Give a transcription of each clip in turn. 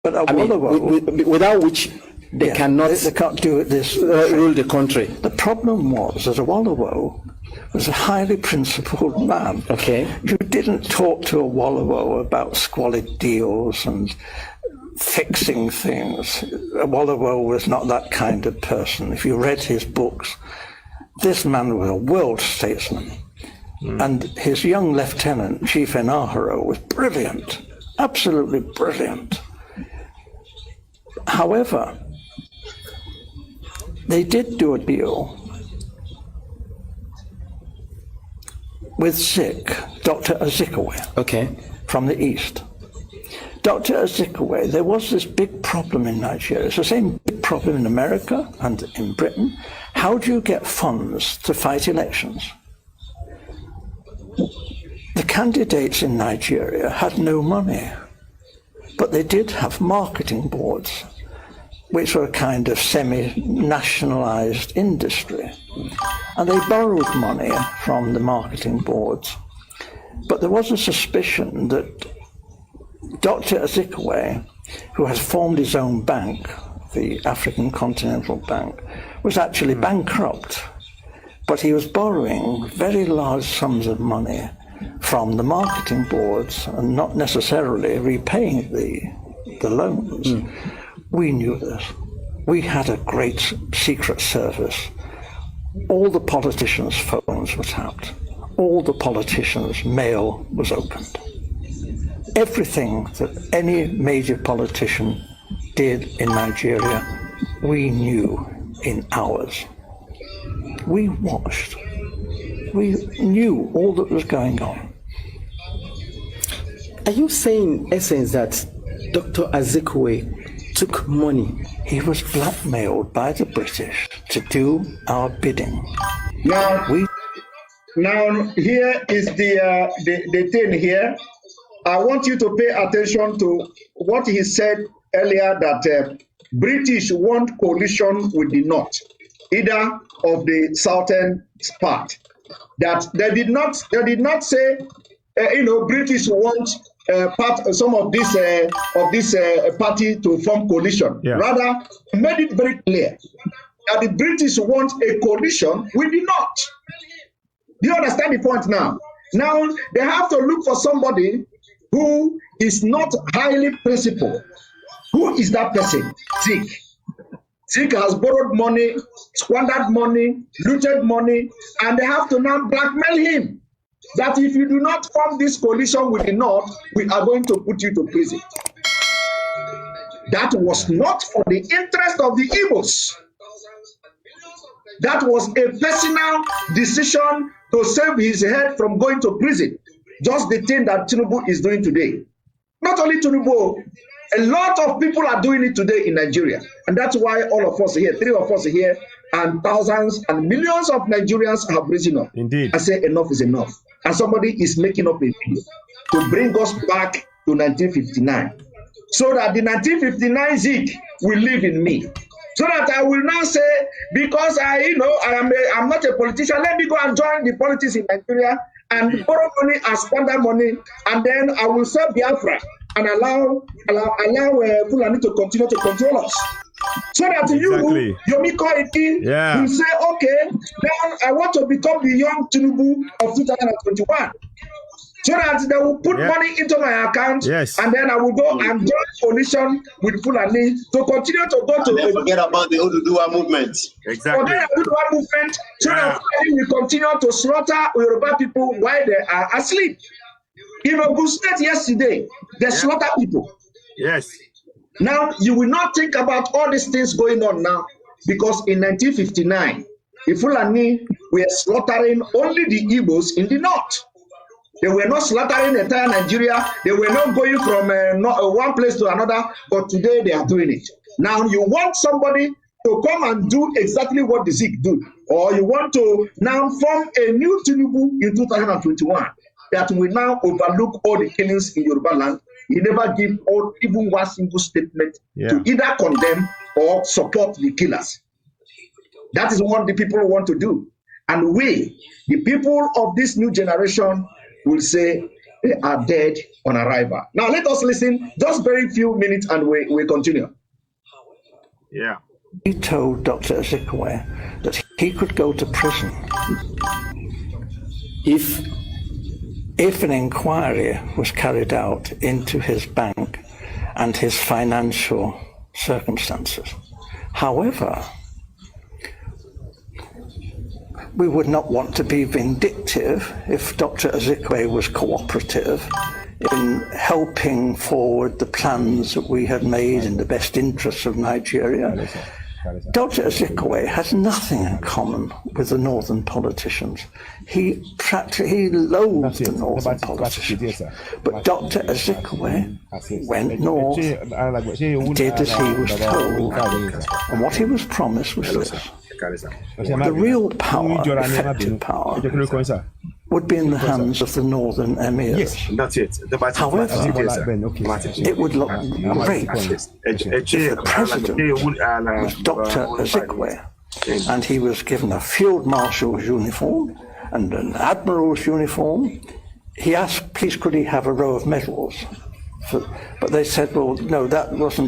But without which they cannot they can't do this rule the country. The problem was that Awolowo was a highly principled man. Okay. You didn't talk to Awolowo about squalid deals and fixing things. Awolowo was not that kind of person. If you read his books, this man was a world statesman. And his young lieutenant, Chief Enaharo, was brilliant, absolutely brilliant. However, they did do a deal with Zik, Dr. Azikiwe, okay, from the East. Dr. Azikiwe, there was this big problem in Nigeria. It's the same big problem in America and in Britain. How do you get funds to fight elections? The candidates in Nigeria had no money, but they did have marketing boards, which were a kind of semi-nationalized industry. And they borrowed money from the marketing boards. But there was a suspicion that Dr. Azikiwe, who has formed his own bank, the African Continental Bank, was actually bankrupt. But he was borrowing very large sums of money from the marketing boards and not necessarily repaying the loans. We knew this. We had a great secret service. All the politicians' phones were tapped. All the politicians' mail was opened. Everything that any major politician did in Nigeria, we knew in hours. We watched. We knew all that was going on. Are you saying, in essence, that Dr. Azikiwe took money? He was blackmailed by the British to do our bidding. Now here is the thing here. I want you to pay attention to what he said earlier, that British want coalition with the North, either of the southern part. That they did not say, British want some of this party to form coalition. Yeah. Rather, made it very clear that the British want a coalition with the North. Do you understand the point now? Now they have to look for somebody who is not highly principled. Who is that person? Zik. Zik has borrowed money, squandered money, looted money, and they have to now blackmail him. That if you do not form this coalition with the North, we are going to put you to prison. That was not for the interest of the Igbos. That was a personal decision to save his head from going to prison. Just the thing that Tinubu is doing today. Not only Tinubu, a lot of people are doing it today in Nigeria. And that's why all of us here, three of us here, and thousands and millions of Nigerians have risen up. Indeed. I say enough is enough. And somebody is making up a video to bring us back to 1959. So that the 1959 Zik will live in me. So that I will now say, because I'm not a politician, let me go and join the politics in Nigeria and borrow money and squander money, and then I will serve Biafra and allow Fulani to continue to control us. So that you, Yomiko Eki, will say, okay, now I want to become the young Tinubu of 2021. So that they will put money into my account, and then I will go and join coalition with Fulani to continue to go to. And forget about the Oduduwa movement. Exactly. Forget the Oduduwa movement, so that Fulani will continue to slaughter Yoruba people while they are asleep. In Ogun State yesterday, they slaughter people. Yes. Now, you will not think about all these things going on now, because in 1959, the Fulani were slaughtering only the Igbos in the north. They were not slaughtering entire Nigeria. They were not going from one place to another, but today they are doing it. Now, you want somebody to come and do exactly what the Zik do, or you want to now form a new Tinubu in 2021 that will now overlook all the killings in Yoruba land. He never give even one single statement to either condemn or support the killers. That is what the people want to do. And we, the people of this new generation, will say, they are dead on arrival. Now let us listen just very few minutes and we continue. Yeah. He told Dr. Ezekwe that he could go to prison if an inquiry was carried out into his bank and his financial circumstances. However, we would not want to be vindictive if Dr. Ezekwe was cooperative in helping forward the plans that we had made in the best interests of Nigeria. Dr. Ezekwe has nothing in common with the northern politicians. He loathed the northern politicians. But Dr. Ezekwe went north, did as he was told, and what he was promised was this. The real power, effective power, would be in the hands of the northern emirs. Yes, that's it. However, it would look great if the president was Dr. Ezekwe and he was given a field marshal's uniform and an admiral's uniform. He asked, please, could he have a row of medals? But they said, well, no, that was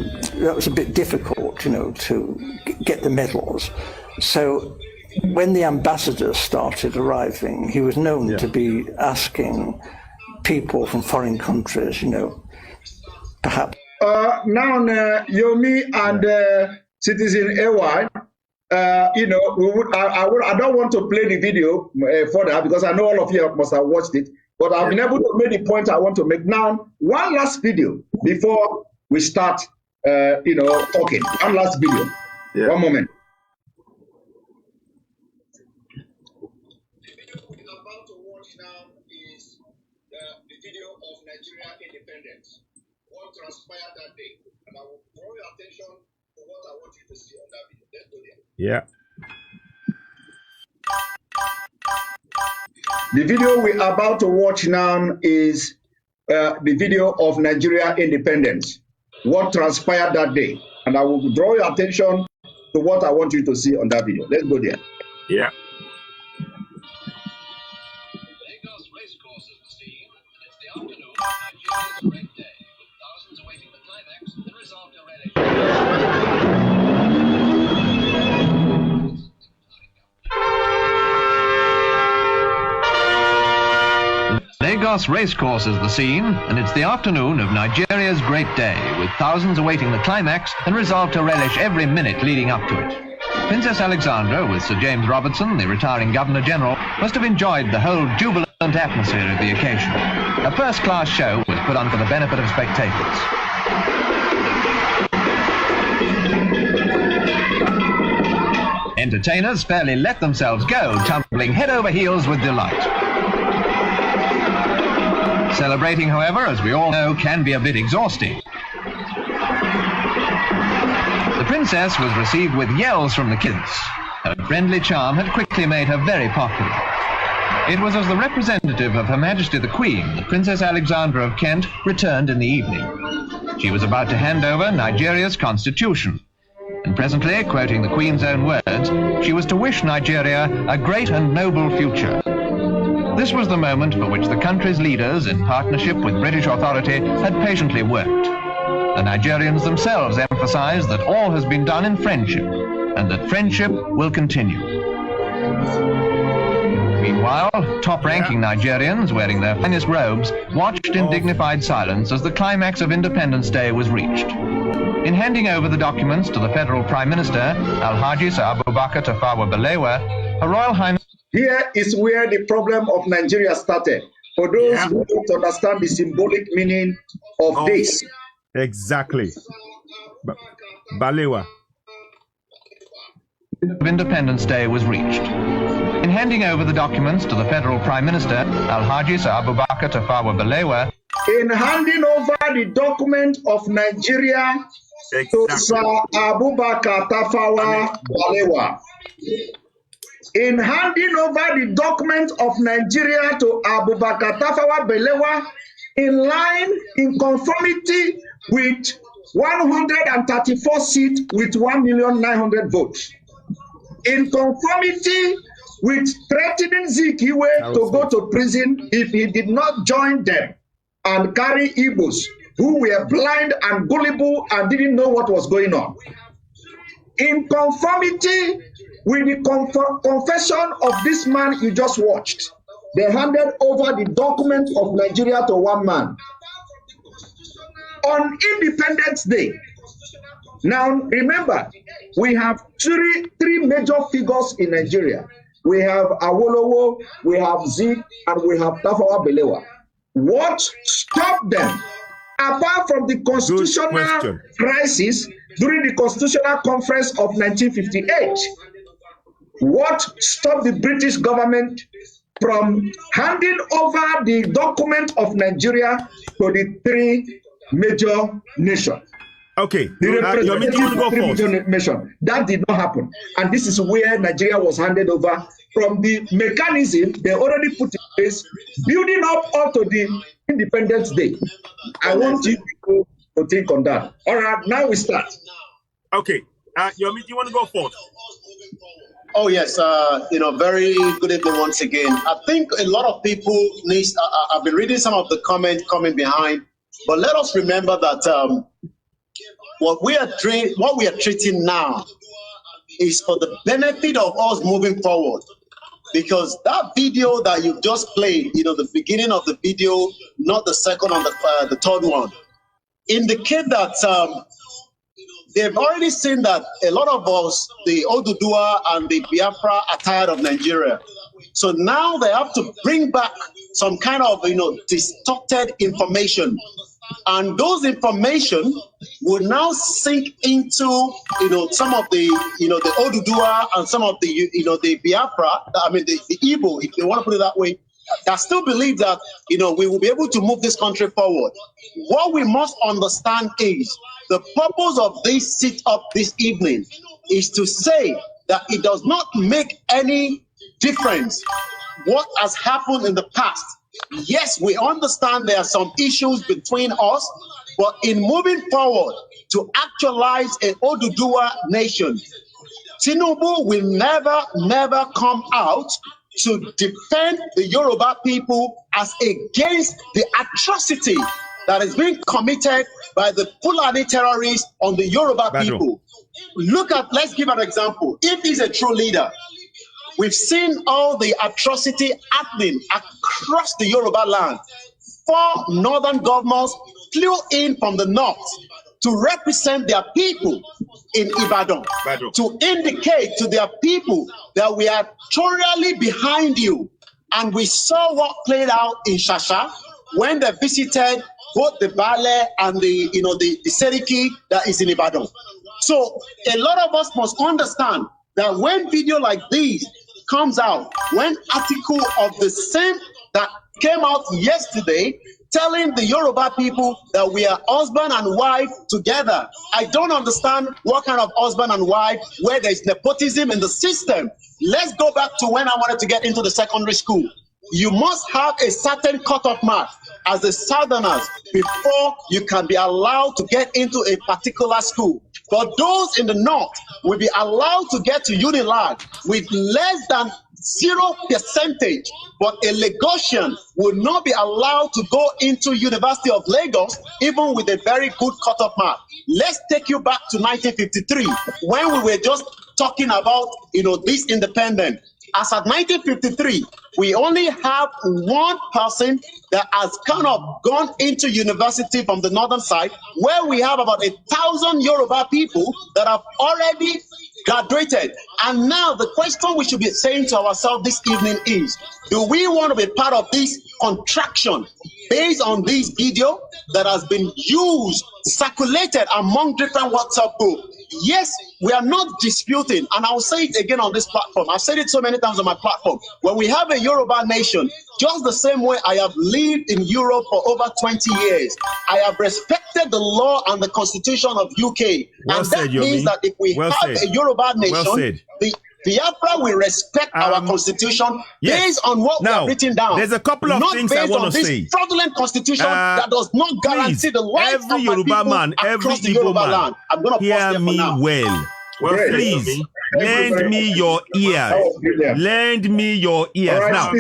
a bit difficult, to get the medals. So when the ambassadors started arriving, he was known to be asking people from foreign countries, perhaps. Now, Yomi and Citizen AY, I don't want to play the video further because I know all of you must have watched it, but I've been able to make the point I want to make. Now, one last video before we start, talking. One last video. Yeah. One moment. Transpired that day, and I will draw your attention to what I want you to see on that video. Let's go there. The video we're about to watch now is the video of Nigeria independence, what transpired that day, and I will draw your attention to what I want you to see on that video. Let's go there. Yeah. Lagos race course is the scene, and it's the afternoon of Nigeria's great day. Awaiting the climax, the result already. Lagos racecourse is the scene, and it's the afternoon of Nigeria's great day, with thousands awaiting the climax and resolved to relish every minute leading up to it. Princess Alexandra, with Sir James Robertson, the retiring Governor-General, must have enjoyed the whole jubilant atmosphere of the occasion. A first-class show was put on for the benefit of spectators. Entertainers fairly let themselves go, tumbling head over heels with delight. Celebrating, however, as we all know, can be a bit exhausting. The princess was received with yells from the kids. Her friendly charm had quickly made her very popular. It was as the representative of Her Majesty the Queen that Princess Alexandra of Kent returned in the evening. She was about to hand over Nigeria's constitution. And presently, quoting the Queen's own words, she was to wish Nigeria a great and noble future. This was the moment for which the country's leaders, in partnership with British authority, had patiently worked. The Nigerians themselves emphasized that all has been done in friendship, and that friendship will continue. Meanwhile, top-ranking Nigerians, wearing their finest robes, watched in dignified silence as the climax of Independence Day was reached. In handing over the documents to the Federal Prime Minister, Alhaji Sir Abubakar Tafawa Balewa, Her Royal Highness... Here is where the problem of Nigeria started. For those who don't understand the symbolic meaning of this. Exactly. Balewa. Of Independence Day was reached. In handing over the documents to the Federal Prime Minister, Alhaji Sir Abubakar Tafawa Balewa... In handing over the document of Nigeria to Sir Abubakar Tafawa Balewa. In handing over the document of Nigeria to Abubakar Tafawa Balewa, in conformity with 134 seats with 1,900,000 votes. In conformity with threatening Zikiwe to go to prison if he did not join them and carry Igbos who were blind and gullible and didn't know what was going on. In conformity with the confession of this man you just watched, they handed over the document of Nigeria to one man on Independence Day. Now, remember, we have three major figures in Nigeria. We have Awolowo, we have Zik, and we have Tafawa Balewa. What stopped them, apart from the constitutional crisis during the Constitutional Conference of 1958, what stopped the British government from handing over the document of Nigeria to the three major nations? Okay, nation. That did not happen. And this is where Nigeria was handed over from the mechanism they already put in place, building up to the Independence Day. I want you people to think on that. All right, now we start. Okay, Yomi, do you want to go forth? Oh, yes. Very good evening once again. I think a lot of people need, I've been reading some of the comments coming behind, but let us remember that what we are treating now is for the benefit of us moving forward. Because that video that you just played, the beginning of the video, not the second and the third one, indicate that they've already seen that a lot of us, the Oduduwa and the Biafra, are tired of Nigeria. So now they have to bring back some kind of, distorted information. And those information will now sink into, some of the, the Oduduwa and some of the, the Biafra, the Igbo, if they want to put it that way, that still believe that, we will be able to move this country forward. What we must understand is the purpose of this sit-up this evening is to say that it does not make any difference what has happened in the past. Yes, we understand there are some issues between us, but in moving forward to actualize an Oduduwa nation, Tinubu will never come out to defend the Yoruba people as against the atrocity that is being committed by the Fulani terrorists on the Yoruba people. Let's give an example. If he's a true leader, we've seen all the atrocity happening across the Yoruba land. 4 northern governors flew in from the north to represent their people in Ibadan, to indicate to their people that we are totally behind you. And we saw what played out in Shasha when they visited both the Bale and the Seriki that is in Ibadan. So a lot of us must understand that when video like these comes out, when article of the same that came out yesterday telling the Yoruba people that we are husband and wife together, I don't understand what kind of husband and wife where there's nepotism in the system. Let's go back to when I wanted to get into the secondary school. You must have a certain cutoff mark as the Southerners before you can be allowed to get into a particular school. But those in the north will be allowed to get to Unilag with less than 0%, but a Lagosian will not be allowed to go into University of Lagos even with a very good cutoff mark. Let's take you back to 1953 when we were just talking about this independence. As at 1953, we only have one person that has kind of gone into university from the northern side, where we have about 1,000 Yoruba people that have already graduated. And now the question we should be saying to ourselves this evening is, do we want to be part of this contraction based on this video that has been used, circulated among different WhatsApp groups? Yes, we are not disputing, and I'll say it again on this platform. I've said it so many times on my platform. When we have a Yoruba nation, just the same way I have lived in Europe for over 20 years, I have respected the law and the constitution of UK. And that means that if we have a Yoruba nation, the Biafra will respect our constitution based on what we have written down. There's a couple of things I want to say. Fraudulent constitution that does not guarantee the lives of Yoruba man, every Igbo man, I'm going to hear me well. Please, lend me your ears. Lend me your ears. Now,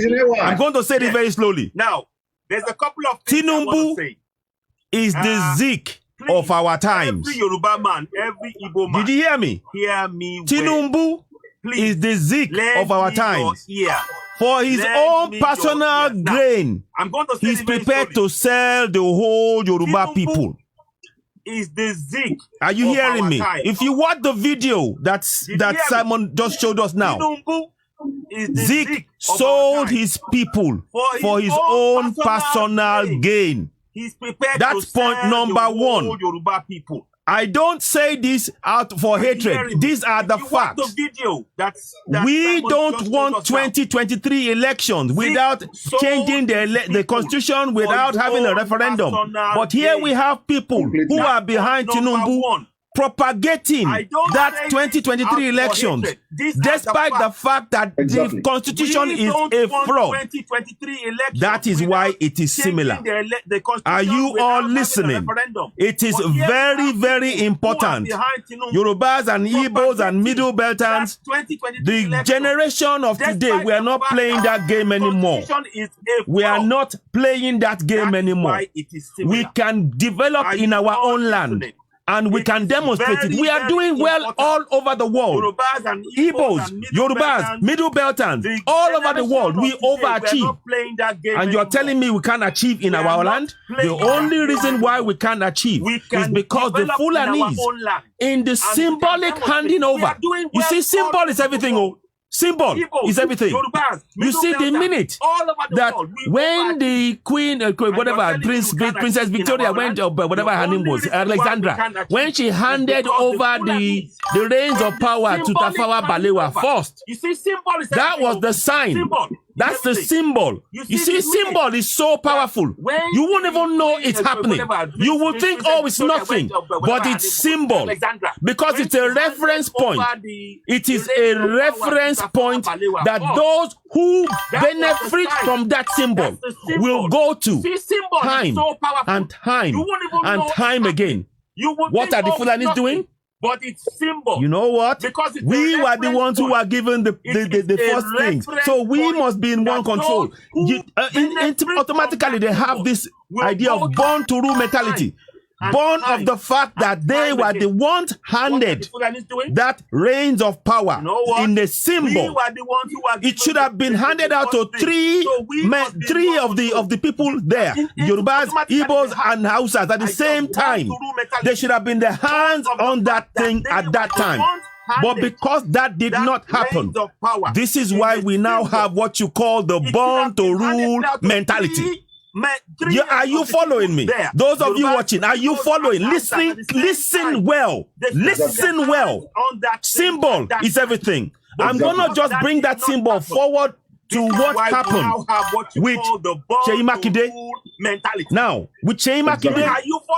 I'm going to say this very slowly. Now, There's a couple of things I want to Tinubu say. is the Zik of our times. Every Yoruba man, every Igbo man. Did you hear me? Hear me. Tinubu is the Zik of our times. For his own personal gain, I'm going to say he's prepared to sell the whole Yoruba people. Is the Zik. Are you hearing me? Time. If you watch the video that Simon just showed us now, Zik sold his people for his own personal gain. He's prepared. That's point number one. Yoruba people. I don't say this out for hatred. These are the facts. We don't want 2023 elections without changing the constitution, without having a referendum. But here we have people who are behind Tinubu propagating that 2023 elections, despite the fact that the constitution is a fraud. That is why it is similar. Are you all listening? It is very, very important. Yorubas and Igbos and Middle Beltans, the generation of today, we are not playing that game anymore. We are not playing that game anymore. We can develop in our own land. And we can demonstrate it. We are doing well all over the world. Igbos, Yorubas, Middle Beltans, all over the world, we overachieve. And you're telling me we can't achieve in our land? The only reason why we can't achieve is because the Fulanis, in the symbolic handing over. You see, symbol is everything. Oh. Symbol is everything. You see the minute that when the Queen, whatever, Princess Victoria went, whatever her name was, Alexandra, when she handed over the reins of power to Tafawa Balewa first, that was the sign. That's the symbol. You see, symbol is so powerful. You won't even know it's happening. You will think, oh, it's nothing. But it's symbol. Because it's a reference point. It is a reference point that those who benefit from that symbol will go to time and time and time again. What are the Fulanis doing? But it's symbol. You know what? Because we were the ones who were given the first things. So we must be in one control. Automatically, they have this idea of born to rule mentality. Born of the fact that they were the ones handed that reins of power in the symbol. It should have been handed out to three of the people there, Yorubas, Igbos, and Hausas at the same time. They should have been the hands on that thing at that time. But because that did not happen, this is why we now have what you call the born to rule mentality. Are you following me? Those of you watching, are you following? Listen well. Listen well. Symbol is everything. I'm gonna just bring that symbol forward to what happened with Seyi Makinde. Now, with Seyi Makinde,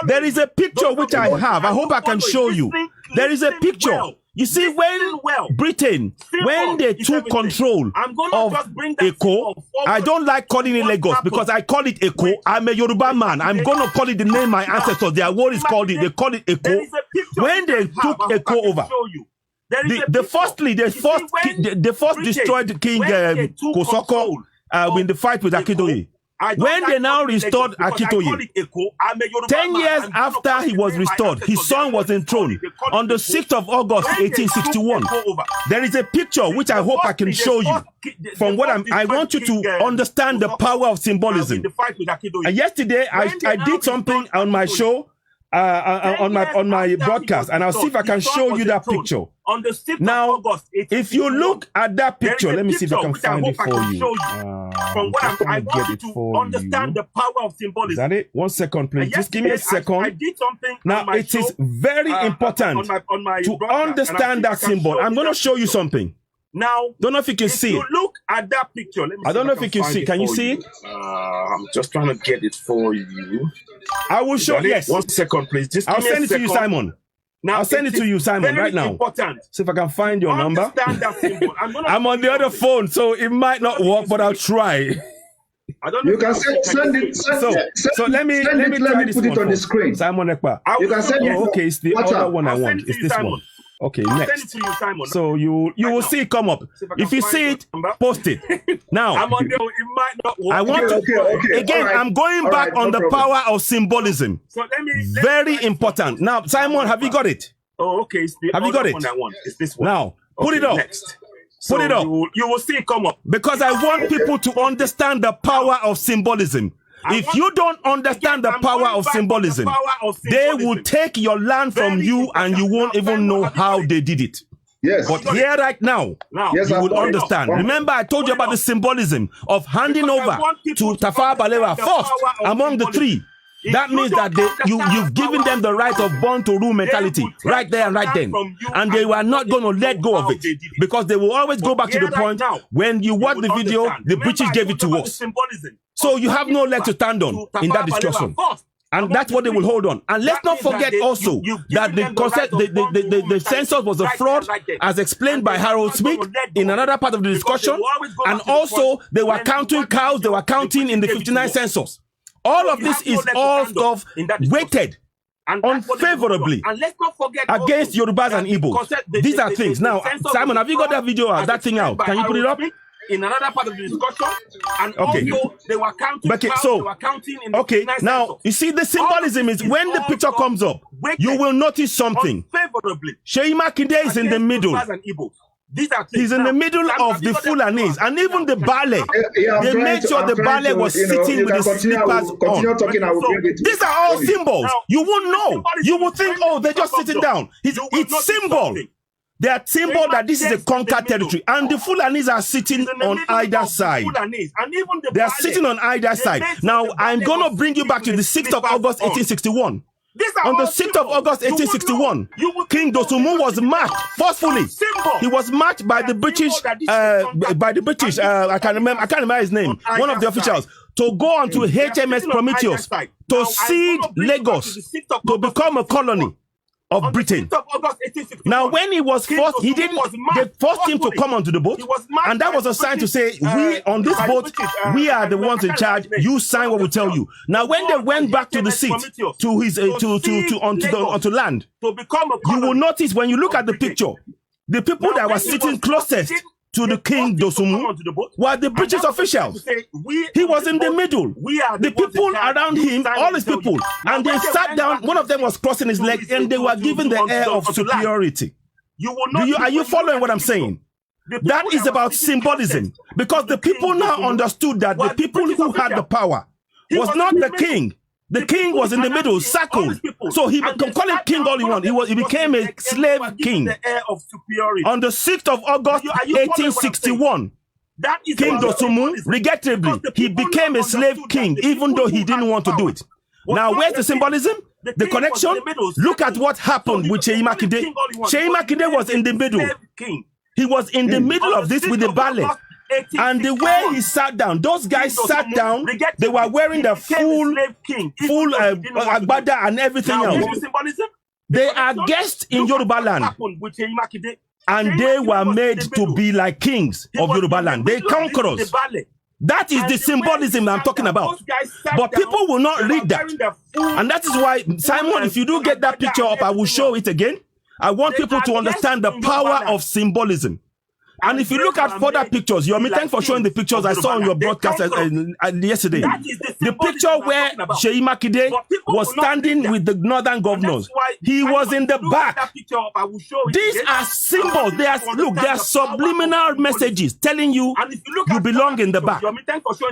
there is a picture which I have. I hope I can show you. There is a picture. You see, when Britain, when they took control of Eko, I don't like calling it Lagos because I call it Eko. I'm a Yoruba man. I'm going to call it the name my ancestors, their word is called it. They call it Eko. When they took Eko over, the first destroyed King Kosoko in the fight with Akintoye. When they now restored Akintoye, 10 years after he was restored, his son was enthroned on the 6th of August, 1861. There is a picture which I hope I can show you. From what I want you to understand the power of symbolism. And yesterday, I did something on my show, on my broadcast, and I'll see if I can show you that picture. Now, if you look at that picture, let me see if I can find it for you. From what I want you to understand the power of symbolism. Is that it? 1 second, please. Just give me a second. I did something. Now, it is very important to understand that symbol. I'm going to show you something. Now, don't know if you can see it. If you look at that picture, let me see. I don't know if you can see. Can you see it? I'm just trying to get it for you. I will show. Yes. 1 second, please. Just I'll send it to you, Simon. Now, I'll send it to you, Simon, right now. Important. See if I can find your number. That symbol. I'm on the other phone, so it might not work, but I'll try. I don't know. You can send it. So let me try this put it on the screen. Simon Ekpa. You can send it. Okay, it's the other one I want. It's this one. Okay, I'll next. send it to you, Simon. So you will now. see it come up. If you see it, post it. Now, I'm on there. It might not work. I want to again. Right. I'm going back on the power of symbolism. So let me. Very important. Now, Simon, have you got it? Oh, okay. It's the have you got it? One I want. It's this one. Now, put it up. Next. Put it up. You will see it come up. Because I want people to understand the power of symbolism. If you don't understand the power of symbolism, they will take your land from you and you won't even know how they did it. Yes. But here right now, yes, you will understand. Remember, I told you about the symbolism of handing over to Tafawa Balewa first among the three. That means that you've given them the right of born to rule mentality right there and right then. And they were not going to let go of it because they will always go back to the point when you watch the video, the British gave it to us. So you have no leg to stand on in that discussion. And that's what they will hold on. And let's not forget also that the concept, the census was a fraud as explained by Harold Smith in another part of the discussion. And also they were counting cows, they were counting in the 59 census. All of this is all stuff weighted unfavorably against Yorubas and Igbos. These are things. Now, Simon, have you got that video, that thing out? Can you put it up? In another part of the discussion, and okay. Also they were counting. Okay, so okay, now you see the symbolism is when the picture comes up, you will notice something. Sheyi Makinde is in the middle. He's in the middle of the Fulanis and even the ballet. They made sure the ballet was sitting with the slippers on. These are all symbols. You won't know. You will think, oh, they're just sitting down. It's symbol. They are symbol that this is a conquered territory, and the Fulanis are sitting on either side. They are sitting on either side. Now, I'm going to bring you back to the 6th of August, 1861. On the 6th of August, 1861, King Dosumu was marched forcefully. He was marched by the British, I can't remember his name, one of the officials, to go on to HMS Prometheus, to cede Lagos, to become a colony of Britain. Now, when he was forced, they forced him to come onto the boat, and that was a sign to say, we on this boat, we are the ones in charge. You sign what we tell you. Now, when they went back to the seat, to his onto land, you will notice when you look at the picture, the people that were sitting closest to the King Dosumu were the British officials. He was in the middle. The people around him, all his people, and they sat down. One of them was crossing his legs, and they were given the air of superiority. Are you following what I'm saying? That is about symbolism, because the people now understood that the people who had the power was not the king. The king was in the middle, circled. So he can call him king all he wants. He became a slave king. On the 6th of August, 1861, King Dosumu, regrettably, he became a slave king, even though he didn't want to do it. Now, where's the symbolism? The connection? Look at what happened with Sheyi Makinde. Sheyi Makinde was in the middle. He was in the middle of this with the ballet. And the way he sat down, those guys sat down, they were wearing the full agbada and everything else. They are guests in Yoruba land. And they were made to be like kings of Yoruba land. They conquerors. That is the symbolism I'm talking about. But people will not read that. And that is why, Simon, if you do get that picture up, I will show it again. I want people to understand the power of symbolism. And if you look at further pictures, thanks for showing the pictures I saw on your broadcast yesterday. The picture where Sheyi Makinde was standing with the northern governors. He was in the back. These are symbols. They are subliminal messages telling you you belong in the back.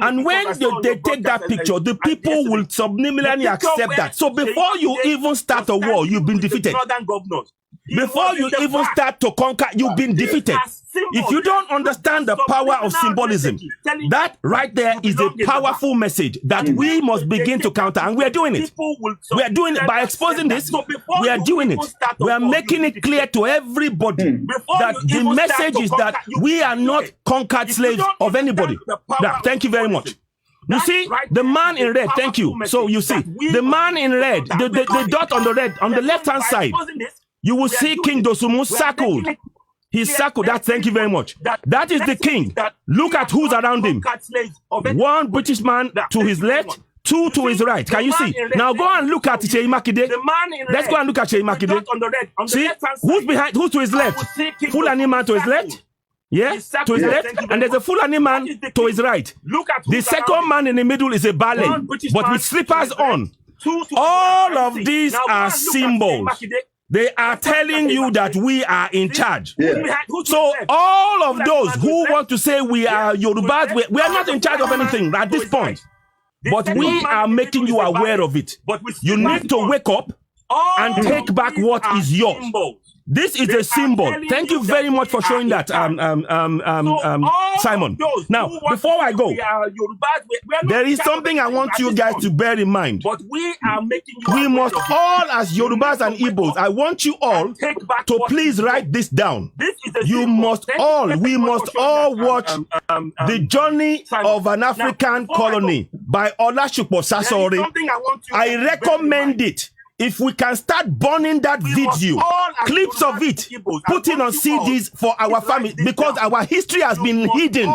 And when they take that picture, the people will subliminally accept that. So before you even start a war, you've been defeated. Before you even start to conquer, you've been defeated. If you don't understand the power of symbolism, that right there is a powerful message that we must begin to counter. And we are doing it. We are doing it by exposing this. We are doing it. We are making it clear to everybody that the message is that we are not conquered slaves of anybody. Now, thank you very much. You see, the man in red, thank you. So you see, the man in red, the dot on the red, on the left-hand side, you will see King Dosumu circled. He's circled. Thank you very much. That is the king. Look at who's around him. One British man to his left, 2 to his right. Can you see? Now go and look at Sheyi Makinde. Let's go and look at Sheyi Makinde. See, who's behind? Who's to his left? Fulani man to his left. Yeah, to his left, and there's a Fulani man to his right. The second man in the middle is a ballet, but with slippers on. All of these are symbols. They are telling you that we are in charge. Yeah. So all of those who want to say we are Yorubas, we are not in charge of anything at this point. But we are making you aware of it. You need to wake up and take back what is yours. This is a symbol. Thank you very much for showing that, Simon. Now, before I go, there is something I want you guys to bear in mind. But we are making you We must all, as Yorubas and Igbos, I want you all to please write this down. We must all watch The Journey of an African Colony by Olasupo Sasori. I recommend it. If we can start burning that video, clips of it, putting on CDs for our family, because our history has been hidden.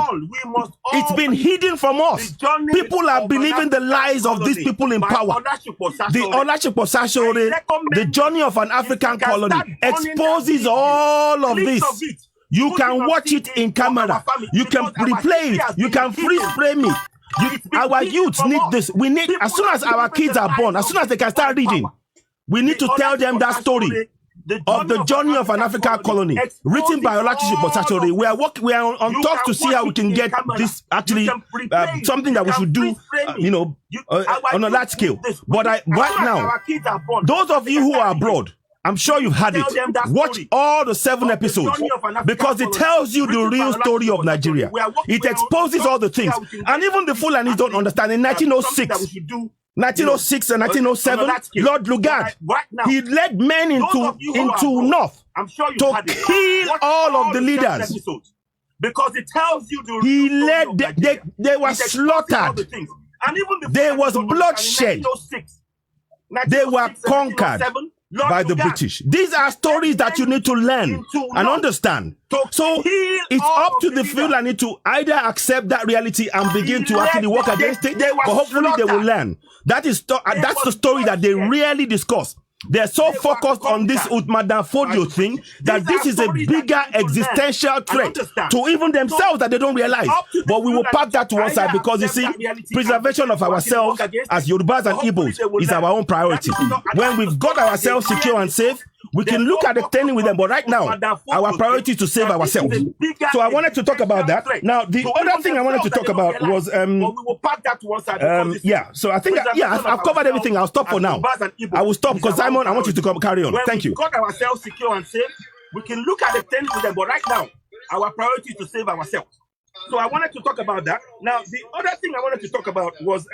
It's been hidden from us. People are believing the lies of these people in power. The Olasupo Sasori, The Journey of an African Colony, exposes all of this. You can watch it in camera. You can replay it. You can freeze frame it. Our youths need this. We need, as soon as our kids are born, as soon as they can start reading, we need to tell them that story of the journey of an African colony, written by Olasupo Sasori. We are on talk to see how we can get this actually something that we should do, on a large scale. But right now, those of you who are abroad, I'm sure you've had it. Watch all the 7 episodes because it tells you the real story of Nigeria. It exposes all the things, and even the Fulanis don't understand. In 1906 and 1907, Lord Lugard, he led men into North to kill all of the leaders. Because it tells you the he led, they were slaughtered. There was bloodshed. They were conquered by the British. These are stories that you need to learn and understand. So it's up to the Fulani to either accept that reality and begin to actually work against it, but hopefully they will learn. That's the story that they rarely discuss. They're so focused on this Madam Fodio thing that this is a bigger existential threat to even themselves that they don't realize. But we will park that to one side because you see, preservation of ourselves as Yorubas and Igbos is our own priority. When we've got ourselves secure and safe, we can look at extending with them, but right now, our priority is to save ourselves. So I wanted to talk about that. Now, the other thing I wanted to talk about was, so I think, I've covered everything. I'll stop for now. I will stop because Simon, I want you to carry on. Thank you. When we got ourselves secure and safe, we can look at extending with them, but right now, our priority is to save ourselves. So I wanted to talk about that. Now, the other thing I wanted to talk about was,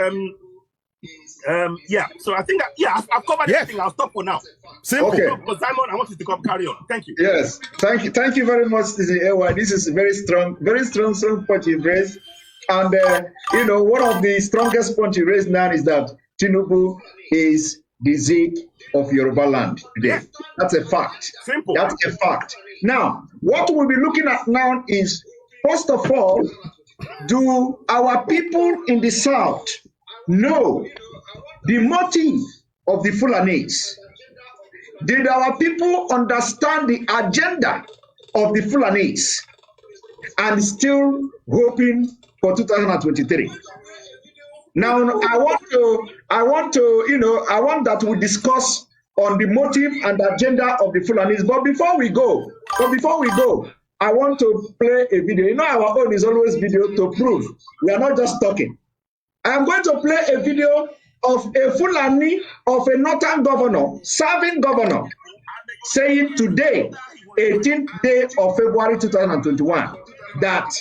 so I think I've covered everything. I'll stop for now. Simple. Okay. Simon, I want you to carry on. Thank you. Yes, thank you very much, AY. This is very strong point you raised. And one of the strongest points you raised now is that Tinubu is the Zeke of Yoruba land today. Yes. That's a fact. Simple. That's a fact. Now, what we'll be looking at now is, first of all, do our people in the South know the motive of the Fulanis? Did our people understand the agenda of the Fulanis and still hoping for 2023? Now, I want that we discuss on the motive and agenda of the Fulanis. But before we go, I want to play a video. Our own is always video to prove we are not just talking. I am going to play a video of a Fulani, of a northern governor, serving governor, saying today, 18th day of February 2021, that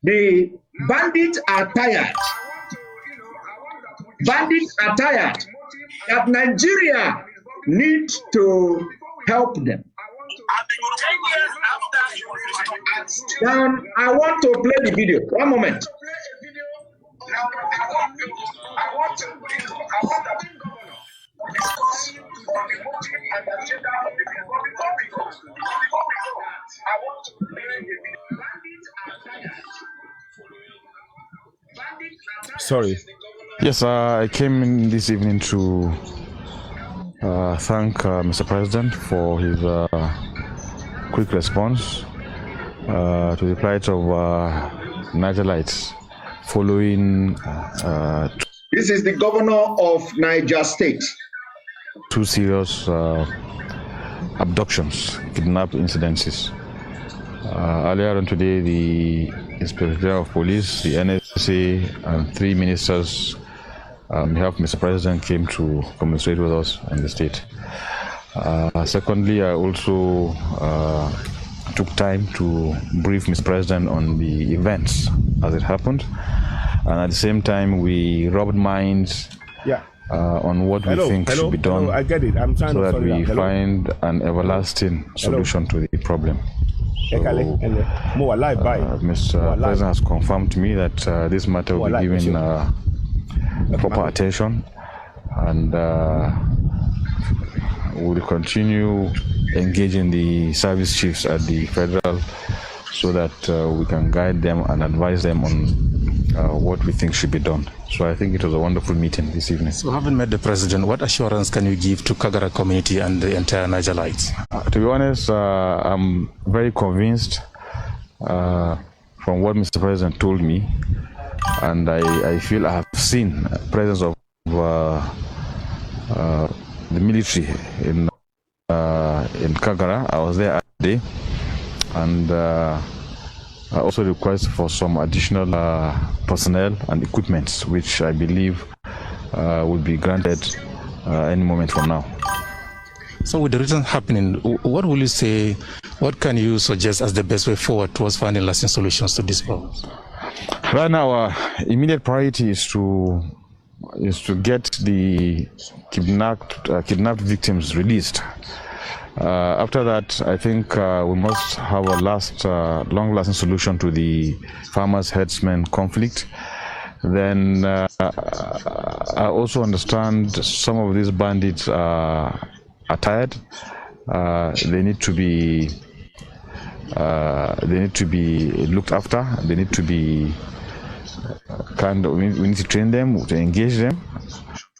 the bandits are tired. Bandits are tired, that Nigeria needs to help them. Now, I want to play the video. One moment. I want that governor discuss on the motive and agenda of the people. Before we go, I want to play a video. Bandits are tired. Sorry. Yes, I came in this evening to thank Mr. President for his quick response to the plight of Nigerites following this is the governor of Niger State. 2 serious abductions, kidnap incidences. Earlier on today, the Inspector General of Police, the NSA, and 3 ministers on behalf of Mr. President came to commiserate with us in the state. Secondly, I also took time to brief Mr. President on the events as it happened, and at the same time we rubbed minds on what we think should be done I get it. I'm trying so to that we find an everlasting solution to the problem. So, Mr. President has confirmed to me that this matter will be given proper attention, and we'll continue engaging the service chiefs at the federal so that we can guide them and advise them on what we think should be done. So I think it was a wonderful meeting this evening. So having met the president, what assurance can you give to Kagara community and the entire Nigerites? To be honest, I'm very convinced from what Mr. President told me, and I feel I have seen the presence of the military in Kagara. I was there today, and I also request for some additional personnel and equipment, which I believe will be granted any moment from now. So with the recent happening, what will you say, what can you suggest as the best way forward towards finding lasting solutions to this problem? Right now, our immediate priority is to get the kidnapped victims released. After that, I think we must have a long-lasting solution to the farmers-herdsmen conflict. Then I also understand some of these bandits are tired. They need to be looked after. They need to be we need to train them, to engage them.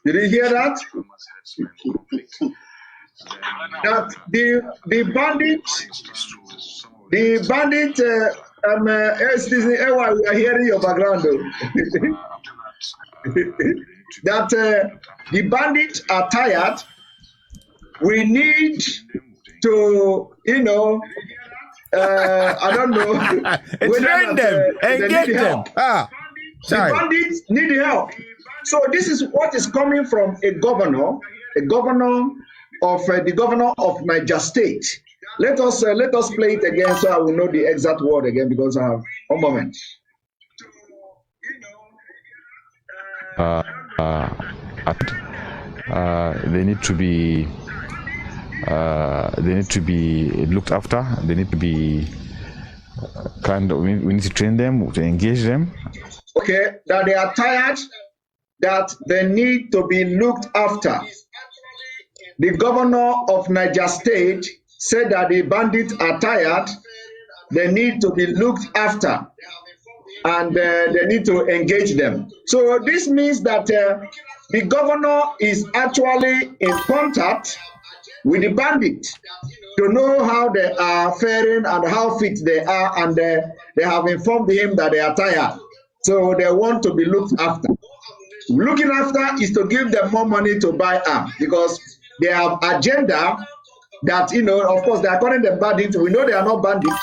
Did you hear that? That the bandit, we are hearing your background though. That the bandits are tired. We need to, I don't know. Train them, engage them. The bandits need help. So this is what is coming from a governor of the governor of Niger State. Let us play it again so I will know the exact word again, because I have one moment. They need to be looked after. They need to be we need to train them, to engage them. Okay, that they are tired, that they need to be looked after. The governor of Niger State said that the bandits are tired, they need to be looked after, and they need to engage them. So this means that the governor is actually in contact with the bandits to know how they are faring and how fit they are, and they have informed him that they are tired. So they want to be looked after. Looking after is to give them more money to buy arms, because they have agenda that, of course, they are calling them bandits. We know they are not bandits.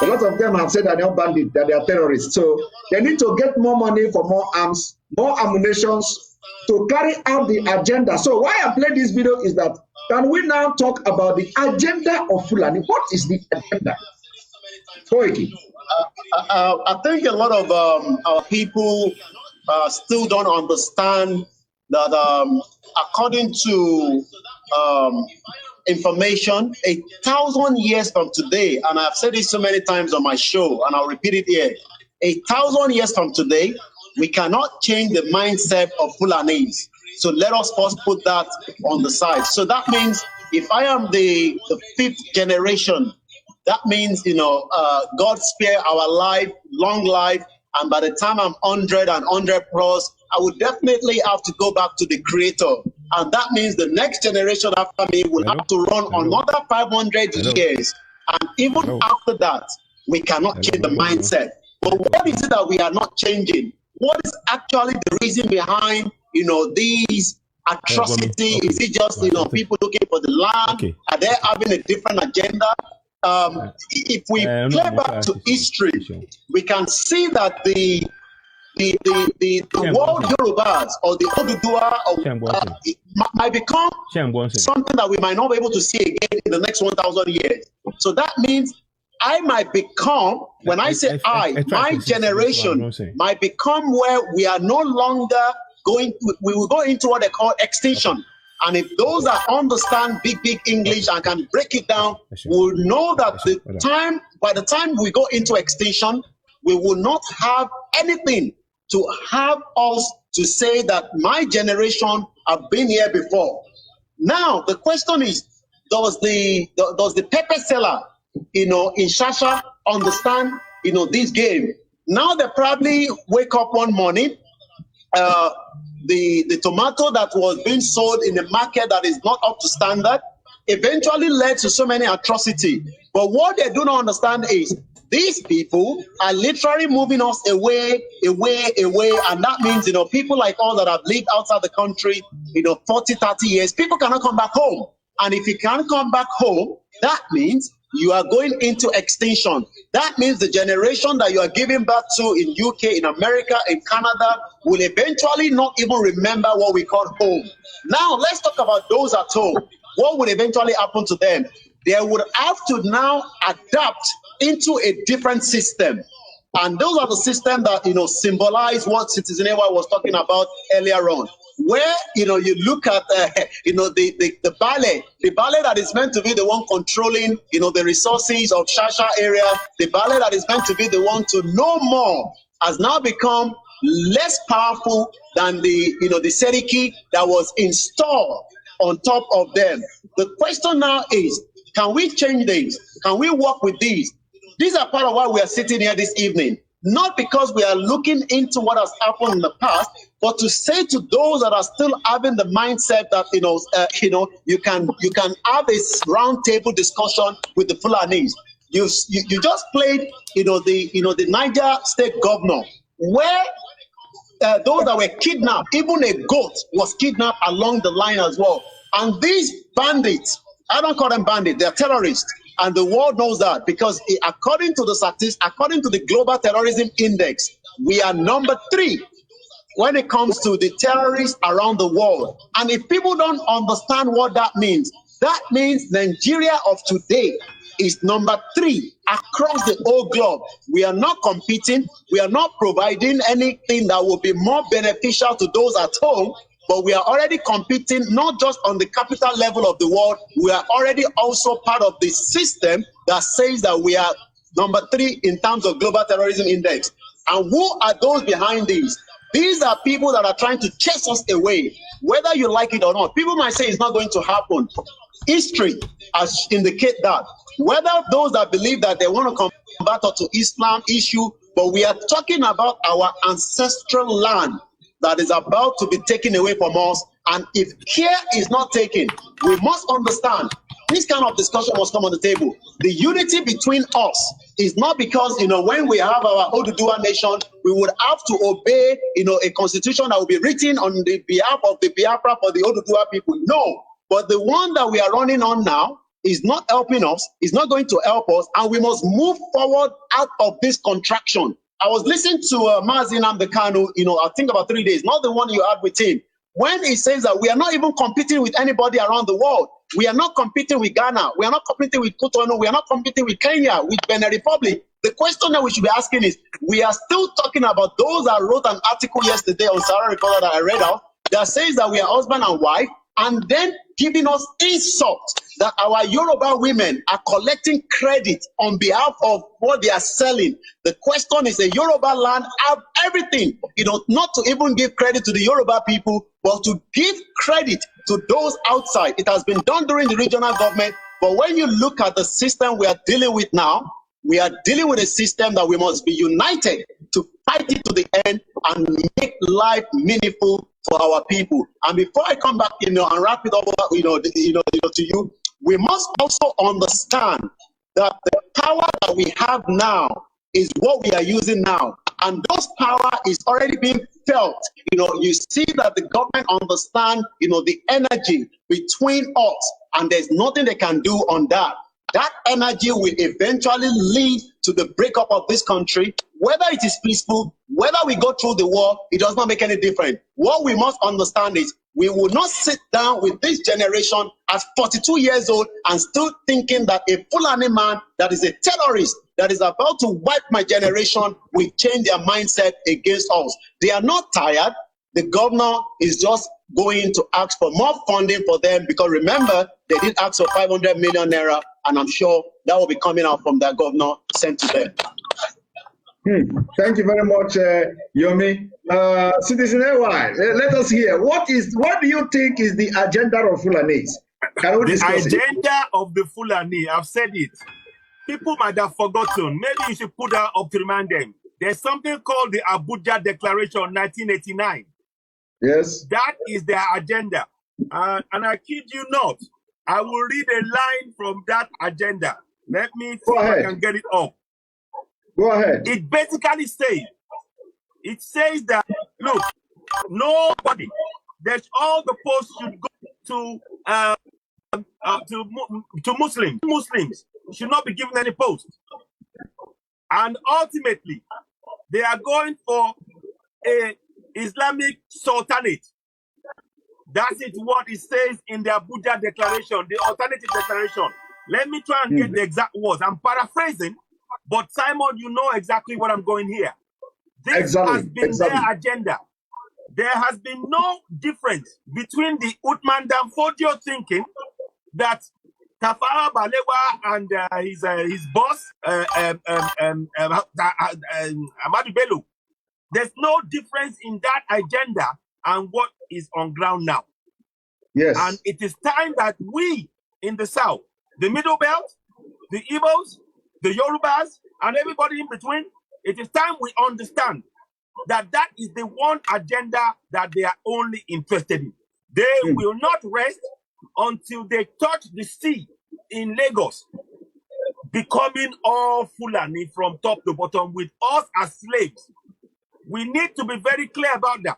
A lot of them have said that they are not bandits, that they are terrorists. So they need to get more money for more arms, more ammunitions to carry out the agenda. So why I play this video is that, can we now talk about the agenda of Fulani? What is the agenda? I think a lot of our people still don't understand that according to information, 1,000 years from today, and I've said this so many times on my show, and I'll repeat it here, 1,000 years from today, we cannot change the mindset of Fulanese. So let us first put that on the side. So that means if I am the 5th generation, that means, God spare our life, long life, and by the time I'm 100 and 100 plus, I would definitely have to go back to the creator. And that means the next generation after me will have to run another 500 years. And even after that, we cannot change the mindset. But what is it that we are not changing? What is actually the reason behind, these atrocities? Is it just, people looking for the land? Are they having a different agenda? If we play back to history, we can see that the world Yorubas or the Oduduwa might become something that we might not be able to see again in the next 1,000 years. So that means I might become, when I say my generation might become where we are no longer we will go into what they call extinction. And if those that understand big English and can break it down will know that by the time we go into extinction, we will not have anything to have us to say that my generation have been here before. Now the question is, does the pepper seller, in Shasha understand, this game? Now they probably wake up one morning, the tomato that was being sold in the market that is not up to standard eventually led to so many atrocity. But what they do not understand is these people are literally moving us away, and that means, people like us that have lived outside the country, 40, 30 years, people cannot come back home. And if you can't come back home, that means you are going into extinction. That means the generation that you are giving birth to in UK, in America, in Canada will eventually not even remember what we call home. Now, let's talk about those at home. What would eventually happen to them? They would have to now adapt into a different system. And those are the systems that, symbolize what Citizen Ewa was talking about earlier on. Where, you look at, the ballet that is meant to be the one controlling, the resources of Shasha area, the ballet that is meant to be the one to know more has now become less powerful than the Seriki that was installed on top of them. The question now is, can we change these? Can we work with these? These are part of why we are sitting here this evening. Not because we are looking into what has happened in the past, but to say to those that are still having the mindset that you can have a round table discussion with the Fulanis. You just played the Niger State governor, where those that were kidnapped, even a goat was kidnapped along the line as well. And these bandits, I don't call them bandits, they're terrorists. And the world knows that because according to the statistics, according to the Global Terrorism Index, we are number 3 when it comes to the terrorists around the world. And if people don't understand what that means Nigeria of today is number 3 across the whole globe. We are not competing. We are not providing anything that will be more beneficial to those at home. But we are already competing not just on the capital level of the world, we are already also part of the system that says that we are number 3 in terms of Global Terrorism Index. And who are those behind these? These are people that are trying to chase us away, whether you like it or not. People might say it's not going to happen. History has indicated that. Whether those that believe that they want to convert to Islam issue, but we are talking about our ancestral land that is about to be taken away from us. And if care is not taken, we must understand this kind of discussion must come on the table. The unity between us is not because, when we have our Oduduwa nation, we would have to obey, a constitution that will be written on the behalf of the Biafra for the Oduduwa people. No, but the one that we are running on now is not helping us, is not going to help us, and we must move forward out of this contraction. I was listening to Mazi Nnamdi Kanu, I think about 3 days, not the one you had with him, when he says that we are not even competing with anybody around the world. We are not competing with Ghana. We are not competing with Cotonou. We are not competing with Kenya, with Benin Republic. The question that we should be asking is, we are still talking about those that wrote an article yesterday on Sahara Reporter that I read out that says that we are husband and wife, and then giving us insult that our Yoruba women are collecting credit on behalf of what they are selling. The question is, the Yoruba land have everything, not to even give credit to the Yoruba people, but to give credit to those outside. It has been done during the regional government, but when you look at the system we are dealing with now, we are dealing with a system that we must be united to fight it to the end, and make life meaningful for our people. And before I come back, and wrap it up, to you, we must also understand that the power that we have now is what we are using now. And those power is already being felt. You see that the government understand, the energy between us, and there's nothing they can do on that. That energy will eventually lead to the breakup of this country. Whether it is peaceful, whether we go through the war, it does not make any difference. What we must understand is we will not sit down with this generation at 42 years old and still thinking that a Fulani man that is a terrorist that is about to wipe my generation will change their mindset against us. They are not tired. The governor is just going to ask for more funding for them, because remember, they did ask for 500 million naira, and I'm sure that will be coming out from their governor sent to them. Thank you very much, Yomi. Citizen AY, let us hear. What do you think is the agenda of Fulanese? Can we discuss the agenda of the Fulani, I've said it. People might have forgotten. Maybe you should put that up to remind them. There's something called the Abuja Declaration 1989. Yes. That is their agenda. And I kid you not, I will read a line from that agenda. Let me see if I can get it up. Go ahead. It basically says that, look, nobody, that all the posts should go to Muslims. Muslims should not be given any post. And ultimately, they are going for a Islamic sultanate. That's it, what it says in the Abuja Declaration, the alternative declaration. Let me try and get the exact words. I'm paraphrasing, but Simon, you know exactly what I'm going here. This has been their agenda. There has been no difference between the Uthman Danfodio thinking that Tafawa Balewa and his boss, Ahmadu Bello. There's no difference in that agenda and what is on ground now. Yes. And it is time that we in the South, the Middle Belt, the Igbos, the Yorubas, and everybody in between, it is time we understand that that is the one agenda that they are only interested in. They will not rest until they touch the sea in Lagos, becoming all Fulani from top to bottom with us as slaves. We need to be very clear about that.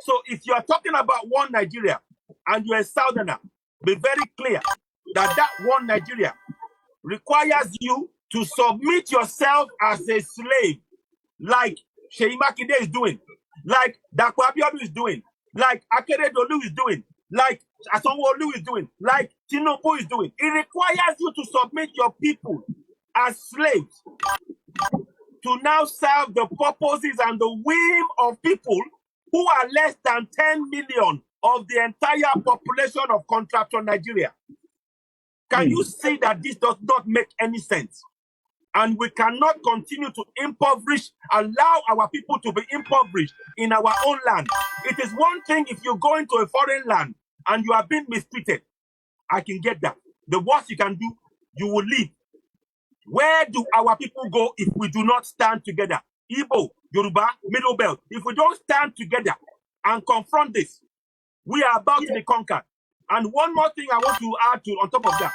So if you are talking about one Nigeria and you're a Southerner, be very clear that that one Nigeria requires you to submit yourself as a slave, like Sheyi Makinde is doing, like Dapo Abiodun is doing, like Akeredolu is doing, like Asonwo-Olu is doing, like Tinubu is doing. It requires you to submit your people as slaves to now serve the purposes and the whim of people who are less than 10 million of the entire population of contractor Nigeria. Can you see that this does not make any sense? And we cannot continue to impoverish, allow our people to be impoverished in our own land. It is one thing if you go into a foreign land and you are being mistreated. I can get that. The worst you can do, you will leave. Where do our people go if we do not stand together? Igbo, Yoruba, Middle Belt. If we don't stand together and confront this, we are about to be conquered. And one more thing I want to add to on top of that.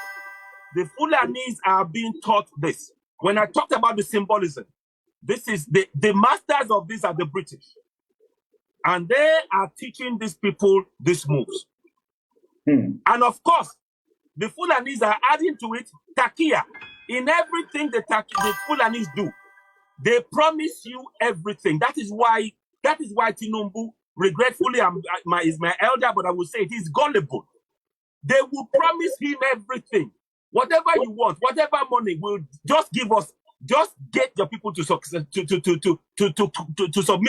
The Fulanese are being taught this. When I talked about the symbolism, this is the masters of this are the British. And they are teaching these people these moves. And of course, the Fulanese are adding to it takia. In everything the Fulanese do, they promise you everything. That is why Tinubu, regretfully, is my elder, but I will say it is gullible. They will promise him everything. Whatever you want, whatever money will just give us, just get your people to submit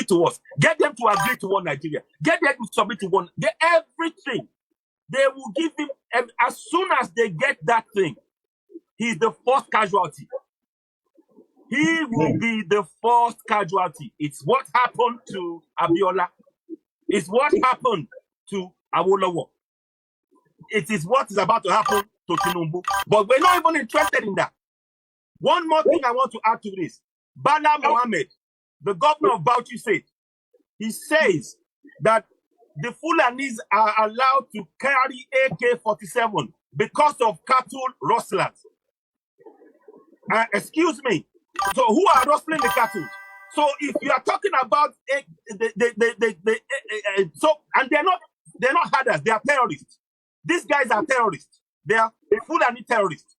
to us. Get them to agree to one Nigeria. Get them to submit to one. Everything. They will give him, as soon as they get that thing, he's the first casualty. He will be the first casualty. It's what happened to Abiola. It's what happened to Awolowo. It is what is about to happen to Tinubu. But we're not even interested in that. One more thing I want to add to this. Bala Mohammed, the governor of Bauchi, said, he says that the Fulanis are allowed to carry AK-47 because of cattle rustlers. Excuse me. So who are rustling the cattle? So if you are talking about so, and they're not herders, they are terrorists. These guys are terrorists. They are Fulani terrorists.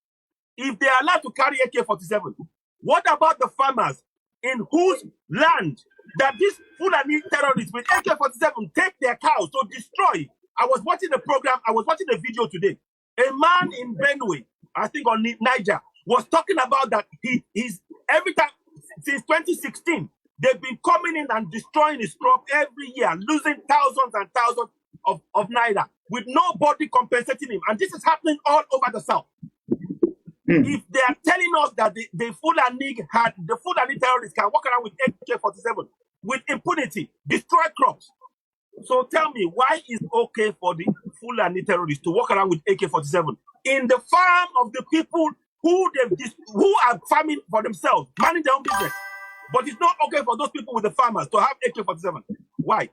If they are allowed to carry AK-47, what about the farmers in whose land that these Fulani terrorists with AK-47 take their cows to destroy? I was watching the program, I was watching a video today. A man in Benue, I think on Niger, was talking about that he's every time since 2016, they've been coming in and destroying his crop every year, losing thousands and thousands of naira with nobody compensating him. And this is happening all over the south. If they are telling us that the Fulani terrorists can walk around with AK-47 with impunity, destroy crops. So tell me, why is it okay for the Fulani terrorists to walk around with AK-47 in the farm of the people who are farming for themselves, managing their own business? But it's not okay for those people with the farmers to have AK-47. Why?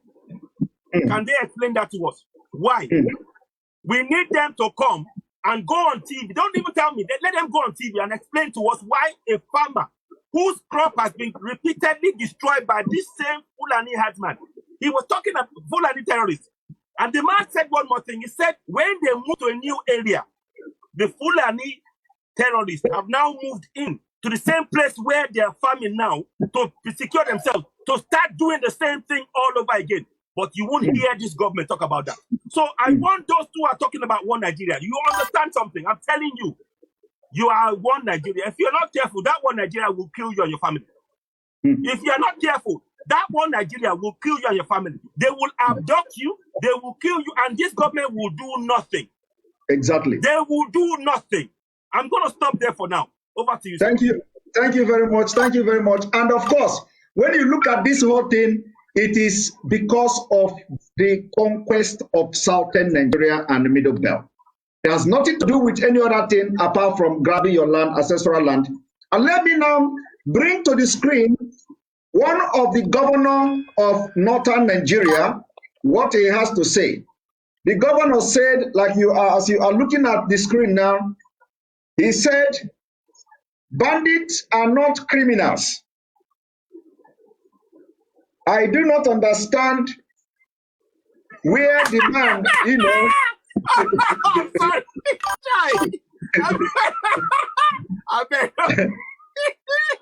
Can they explain that to us? Why? We need them to come and go on TV. Don't even tell me. Let them go on TV and explain to us why a farmer whose crop has been repeatedly destroyed by this same Fulani herdsman. He was talking about Fulani terrorists. And the man said one more thing. He said, when they move to a new area, the Fulani terrorists have now moved in to the same place where they are farming now to secure themselves, to start doing the same thing all over again. But you won't hear this government talk about that. So I want those who are talking about one Nigeria. You understand something? I'm telling you, you are one Nigeria. If you're not careful, that one Nigeria will kill you and your family. If you're not careful, that one Nigeria will kill you and your family. They will abduct you, they will kill you, and this government will do nothing. Exactly. They will do nothing. I'm going to stop there for now. Over to you. Thank you. Thank you very much. Thank you very much. And of course, when you look at this whole thing, it is because of the conquest of southern Nigeria and the Middle Belt. It has nothing to do with any other thing apart from grabbing your land, ancestral land. And let me now bring to the screen one of the governor of northern Nigeria, what he has to say. The governor said, like as you are looking at the screen now, he said, bandits are not criminals. I do not understand where the man,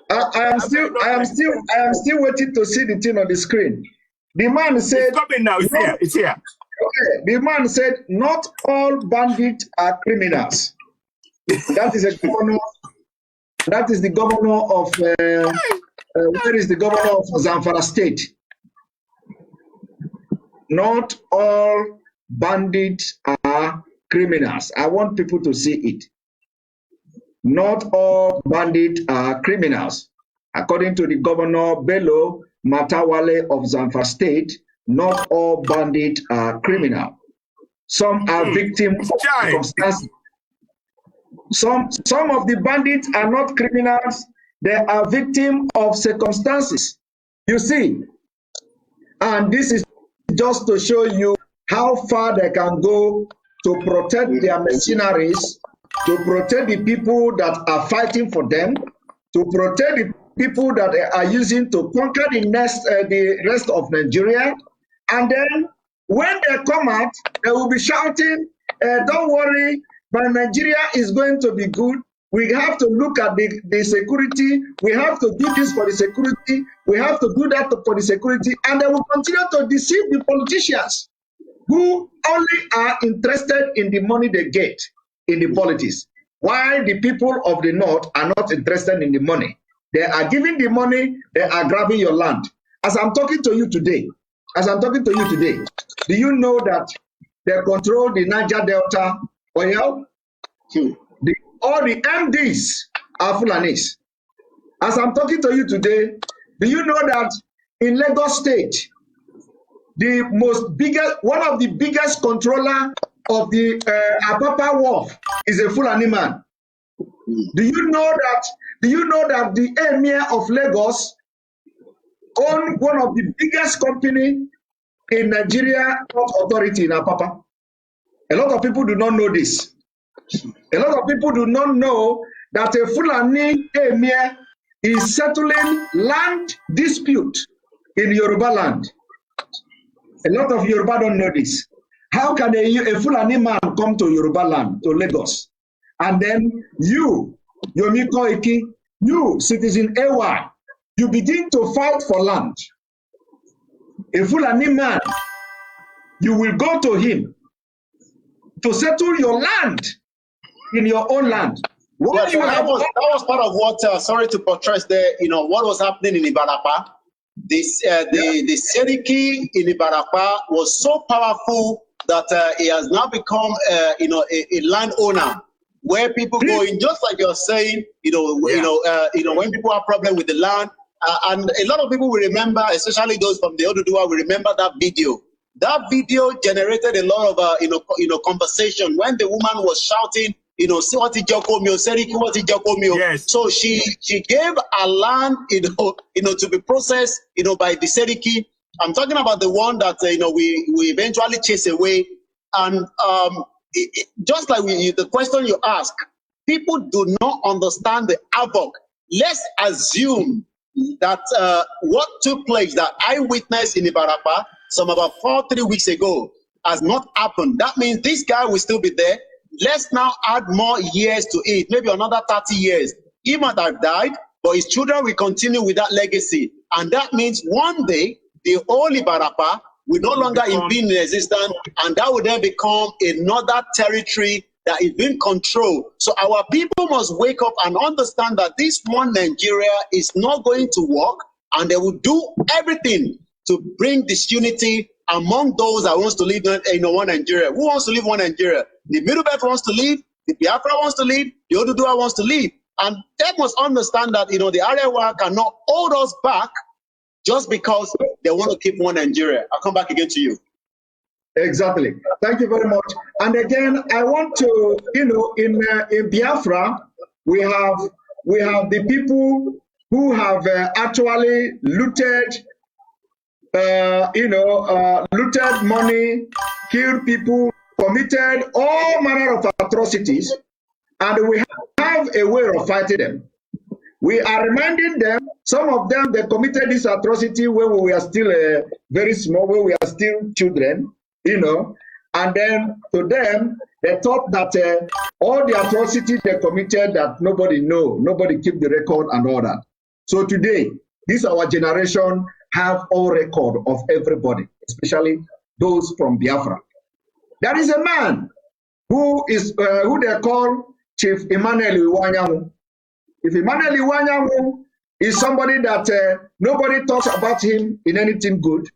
I am still waiting to see the thing on the screen. The man said, it's coming now. It's here. Okay. The man said, not all bandits are criminals. That is a governor. That is the governor of where is the governor of Zamfara State? Not all bandits are criminals. I want people to see it. Not all bandits are criminals. According to the governor Bello Matawale of Zamfara State, not all bandits are criminal. Some are victims of circumstances. Some of the bandits are not criminals. They are victims of circumstances. You see, and this is just to show you how far they can go to protect their mercenaries, to protect the people that are fighting for them, to protect the people that they are using to conquer the rest of Nigeria. And then when they come out, they will be shouting, don't worry, but Nigeria is going to be good. We have to look at the security. We have to do this for the security. We have to do that for the security. And they will continue to deceive the politicians who only are interested in the money they get in the politics, while the people of the North are not interested in the money. They are giving the money, they are grabbing your land. As I'm talking to you today, do you know that they control the Niger Delta oil? All the MDs are Fulanis. As I'm talking to you today, do you know that in Lagos State, one of the biggest controller of the Apapa Wharf is a Fulani man? Do you know that the emir of Lagos own one of the biggest company in Nigeria, Port Authority in Apapa. A lot of people do not know this. A lot of people do not know that a Fulani emir is settling land dispute in Yoruba land. A lot of Yoruba don't know this. How can a Fulani man come to Yoruba land, to Lagos, and then you, Yomiko Iki, you, citizen AY, you begin to fight for land? A Fulani man, you will go to him to settle your land in your own land. Yeah, so that was part of what, sorry to buttress there, what was happening in Ibarapa. The Seriki in Ibarapa was so powerful that he has now become, a landowner where people go in, just like you're saying, when people have problem with the land, and a lot of people will remember, especially those from the Oduduwa, will remember that video. That video generated a lot of, conversation when the woman was shouting, yes. So she gave a land, to be processed, by the Seriki. I'm talking about the one that, we eventually chase away. And just like the question you ask, people do not understand the havoc. Let's assume that what took place, that I witnessed in Ibarapa, about 3 weeks ago, has not happened. That means this guy will still be there. Let's now add more years to it, maybe another 30 years. He might have died, but his children will continue with that legacy. And that means one day, the whole Ibarapa will no longer be in existence, and that will then become another territory that is being controlled. So our people must wake up and understand that this one Nigeria is not going to work, and they will do everything to bring disunity among those that wants to live in one Nigeria. Who wants to live one Nigeria? The Middle Belt wants to leave, the Biafra wants to leave, the Oduduwa wants to leave. And they must understand that, the Arewa cannot hold us back just because they want to keep one Nigeria. I'll come back again to you. Exactly. Thank you very much. And again, I want to, in Biafra, we have the people who have actually looted, looted money, killed people, committed all manner of atrocities, and we have a way of fighting them. We are reminding them, some of them, they committed this atrocity when we are still very small, when we are still children, and then to them, they thought that all the atrocities they committed that nobody know, nobody keep the record and all that. So today, this our generation have all record of everybody, especially those from Biafra. There is a man who is who they call Chief Emmanuel Iwanyanwu. If Emmanuel Iwanyanwu is somebody that nobody talks about him in anything good,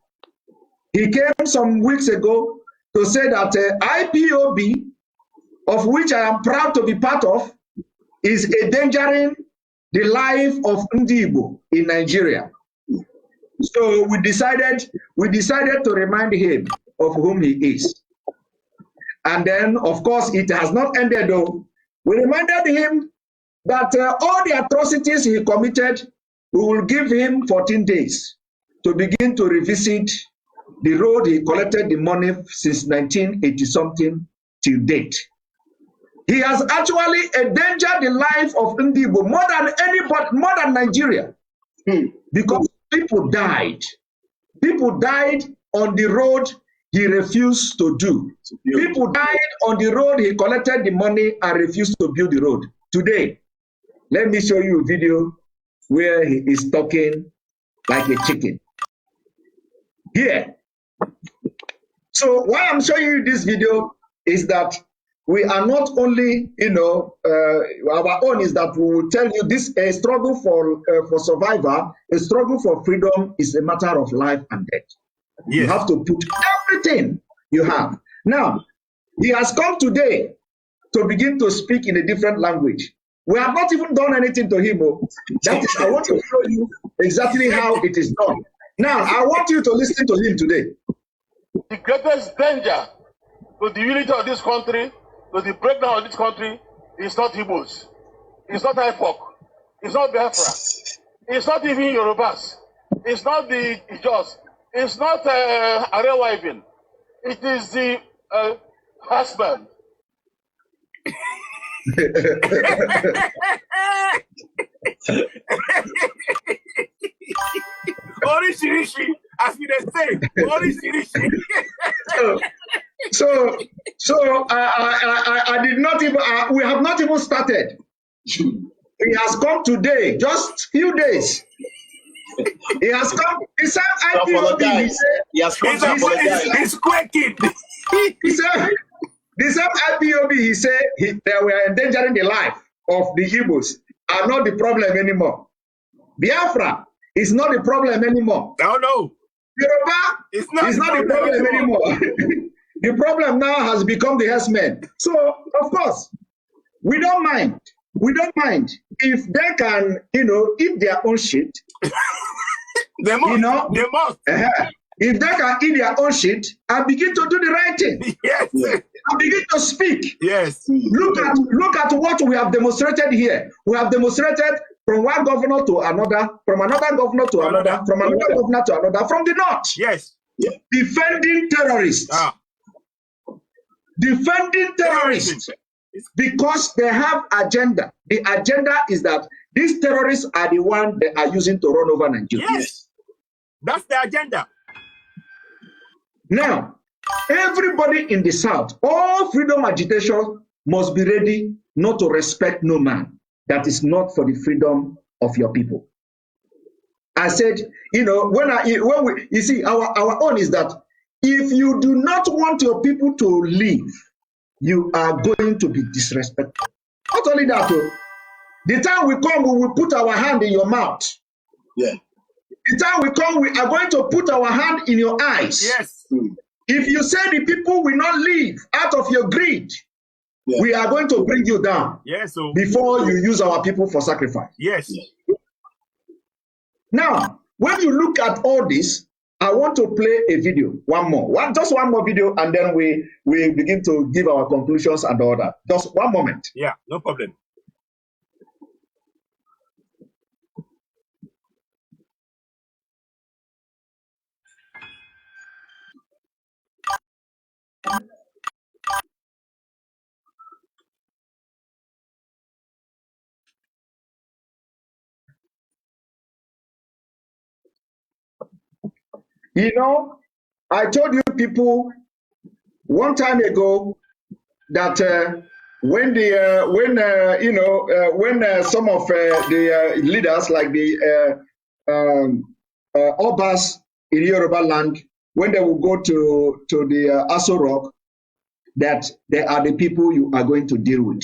he came some weeks ago to say that IPOB, of which I am proud to be part of, is endangering the life of Ndi Igbo in Nigeria. So we decided to remind him of whom he is. And then, of course, it has not ended though. We reminded him that all the atrocities he committed, we will give him 14 days to begin to revisit the road he collected the money since 1980-something till date. He has actually endangered the life of Ndi Igbo more than anybody, more than Nigeria, because people died. People died on the road he refused to do. People died on the road he collected the money and refused to build the road. Today, let me show you a video where he is talking like a chicken. Here. So why I'm showing you this video is that we are not only, our own is that we will tell you this a struggle for survival, a struggle for freedom is a matter of life and death. Yes. You have to put everything you have. Now, he has come today to begin to speak in a different language. We have not even done anything to him. That is, I want to show you exactly how it is done. Now, I want you to listen to him today. The greatest danger to the unity of this country, to the breakdown of this country, is not Igbos. It's not IPOC. It's not Biafra. It's not even Yorubas. It's not the just. It's not a real wiving. It is the husband. Orishirishi, as we say, Orishirishi. So I did not even. We have not even started. He has come today, just few days. He has come. He said, IPOB. He has come to apologize. He's quaking. He said, the same IPOB, he said they were endangering the life of the Igbos are not the problem anymore. Biafra is not the problem anymore. No. Yoruba is not the problem anymore. The problem now has become the herdsmen. So, of course, we don't mind. We don't mind if they can, eat their own shit. They must. They must. If they can eat their own shit and begin to do the right thing. Yes. And begin to speak. Yes. Look at what we have demonstrated here. We have demonstrated from one governor to another, from another governor to another, from another governor to another, from the north. Yes. Defending terrorists. Defending terrorists. Because they have agenda. The agenda is that these terrorists are the ones they are using to run over Nigeria. Yes. That's the agenda. Now, everybody in the South, all freedom agitation must be ready not to respect no man. That is not for the freedom of your people. I said, you see, our own is that if you do not want your people to leave, you are going to be disrespected. Not only that, the time we come, we will put our hand in your mouth. Yeah. The time we come, we are going to put our hand in your eyes. Yes. If you say the people will not leave out of your greed, we are going to bring you down. Yes. Before you use our people for sacrifice. Yes. Now, when you look at all this, I want to play a video, just one more video, and then we begin to give our conclusions and all that. Just one moment. Yeah, no problem. I told you people one time ago that when some of the leaders like the Obas in Yoruba land, when they will go to the Aso Rock, that they are the people you are going to deal with.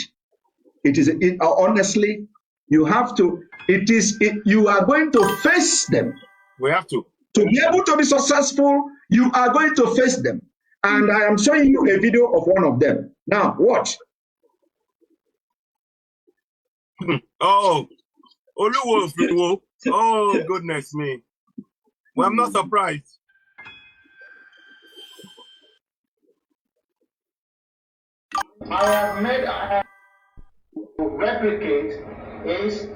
Honestly, you have to. You are going to face them. We have to. To be able to be successful, you are going to face them. And I am showing you a video of one of them. Now, watch. Oh, goodness me. Well, I'm not surprised. I have replicate is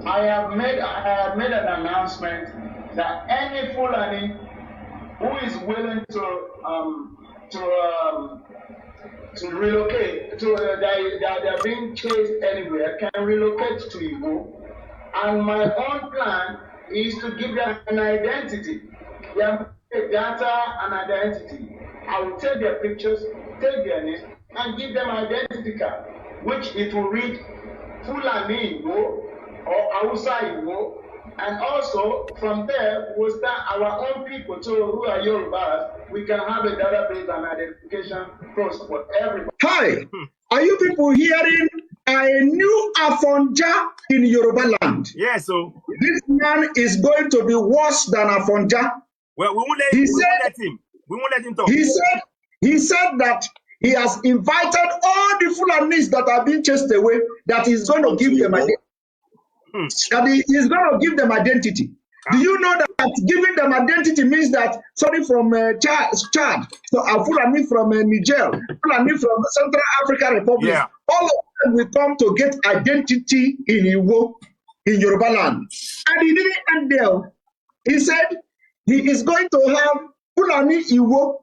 I have made an announcement that any Fulani who is willing to relocate, they are being chased anywhere, can relocate to Igbo. And my own plan is to give them an identity. Their data and identity. I will take their pictures, take their names, and give them identity card, which it will read Fulani Igbo or Hausa Igbo. And also, from there, we'll start our own people too, who are Yorubas. We can have a database and identification process for everybody. Hi, are you people hearing a new Afonja in Yoruba land? Yes, so this man is going to be worse than Afonja. Well, we won't let him. We won't let him talk. He said that he has invited all the Fulanis that are being chased away, that he's going to give them identity. That he is going to give them identity. Do you know that giving them identity means that somebody from Chad, so a Fulani from Niger, Fulani from Central African Republic, all of them will come to get identity in Igbo, in Yoruba land. And he didn't end there. He said he is going to have Fulani Iwo.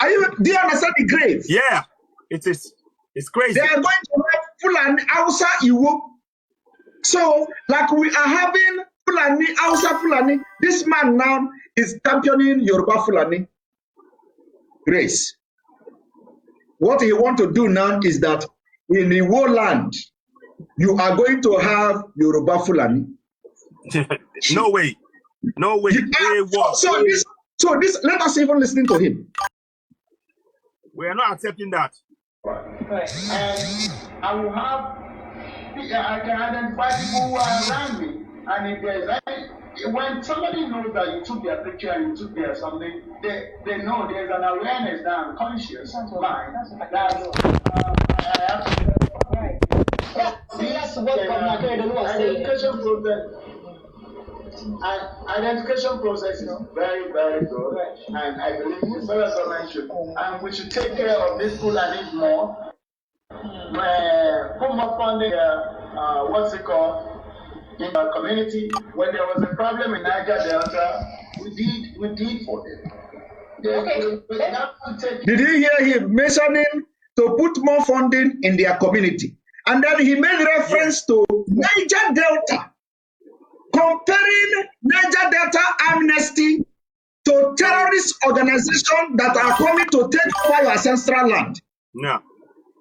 Do you understand the grave? Yeah, it is. It's crazy. They are going to have Fulani Hausa Iwo. So, like we are having Fulani Hausa Fulani, this man now is championing Yoruba Fulani race. What he want to do now is that in the Iwo land, you are going to have Yoruba Fulani. No way. No way. So this, let us even listen to him. We are not accepting that. Right. And I will have, I can identify people who are around me. And if there's any, when somebody knows that you took their picture and you took their something, they know there's an awareness that I'm conscious mind. I have to. Right. That's what identification process. Identification process is very, very good, and I believe the federal government should, and we should take care of this pool and need more. Put more funding, what's it called, in our community. When there was a problem in Niger Delta, we did for them. Did you hear him mentioning to put more funding in their community? And then he made reference to Niger Delta, comparing Niger Delta amnesty to terrorist organizations that are coming to take over your ancestral land. No.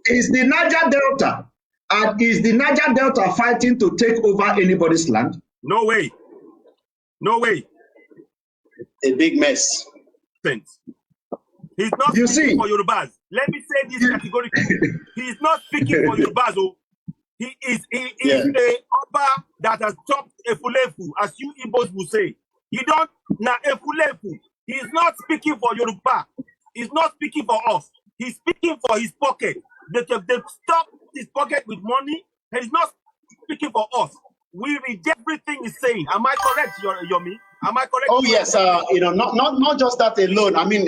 Is the Niger Delta and is the Niger Delta fighting to take over anybody's land? No way. No way. A big mess. He's not speaking for Yorubas. Let me say this categorically. He is not speaking for Yorubas. He is a Oba that has chopped a fulefu, as you Igbos will say. He don't na a fulefu. He is not speaking for Yoruba. He's not speaking for us. He's speaking for his pocket. They stopped his pocket with money, and he's not speaking for us. We reject everything he's saying. Am I correct, Yomi? Am I correct? Oh yes, not just that alone. I mean,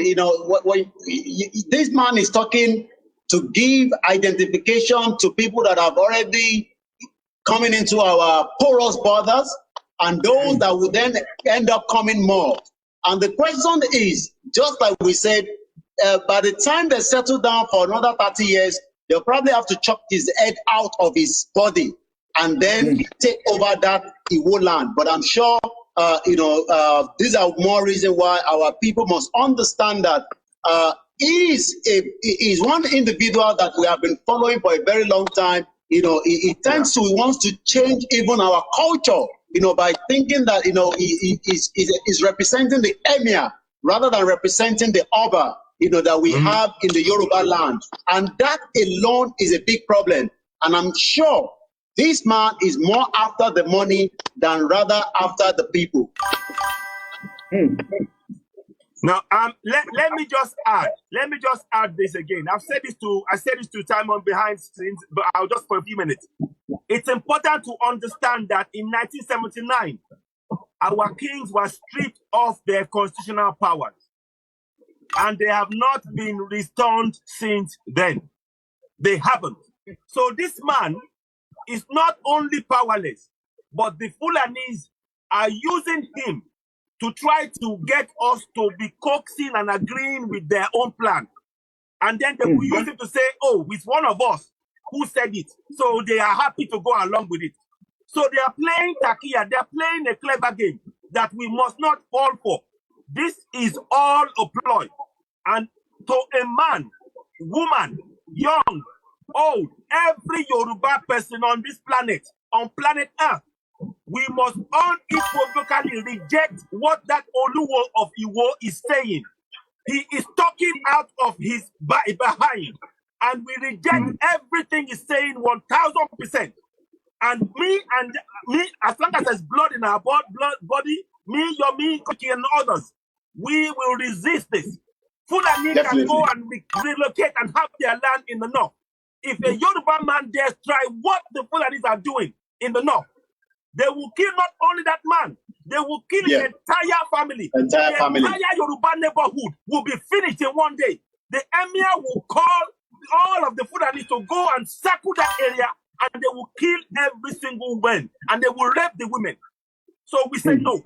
this man is talking to give identification to people that have already coming into our porous borders, and those that will then end up coming more. And the question is, just like we said, by the time they settle down for another 30 years, they'll probably have to chop his head out of his body and then take over that Iwo land. But I'm sure, these are more reasons why our people must understand that he is one individual that we have been following for a very long time. He wants to change even our culture, by thinking that, he is representing the emir rather than representing the Oba, that we have in the Yoruba land. And that alone is a big problem. And I'm sure this man is more after the money than rather after the people. Now, let me just add this again. I said this to Simon behind scenes, but I'll just for a few minutes. It's important to understand that in 1979, our kings were stripped of their constitutional powers, and they have not been restored since then. They haven't. So this man is not only powerless, but the Fulanis are using him to try to get us to be coaxing and agreeing with their own plan. And then they will use it to say, oh, it's one of us who said it. So they are happy to go along with it. So they are playing Takia. They are playing a clever game that we must not fall for. This is all a ploy. And to a man, woman, young, old, every Yoruba person on this planet, on planet Earth, we must unequivocally reject what that Oluwo of Iwo is saying. He is talking out of his behind, and we reject everything he's saying 1000%. And me, as long as there's blood in our body, me, Yomi, Koki, and others, we will resist this. Fulani can go and relocate and have their land in the north. If a Yoruba man dares try what the Fulanis are doing in the north, they will kill not only that man, they will kill his entire family. The entire Yoruba neighborhood will be finished in one day. The emir will call all of the Fulanis to go and circle that area, and they will kill every single man, and they will rape the women. So we say no.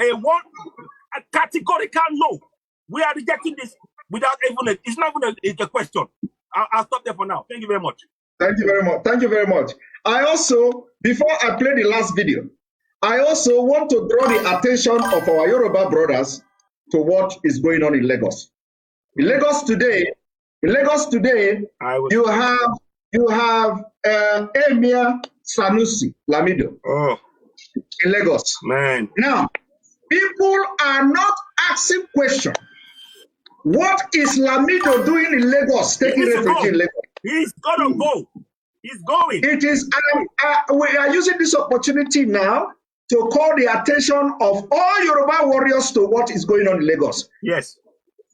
a categorical no. We are rejecting this without even it's not even a question. I'll stop there for now. Thank you very much. Thank you very much. Thank you very much. I also, before I play the last video, I also want to draw the attention of our Yoruba brothers to what is going on in Lagos. In Lagos today, you have Emir Sanusi Lamido in Lagos. Man. Now, people are not asking questions. What is Lamido doing in Lagos? Taking refugee in Lagos. He's gonna go. He's going. It is. We are using this opportunity now to call the attention of all Yoruba warriors to what is going on in Lagos. Yes.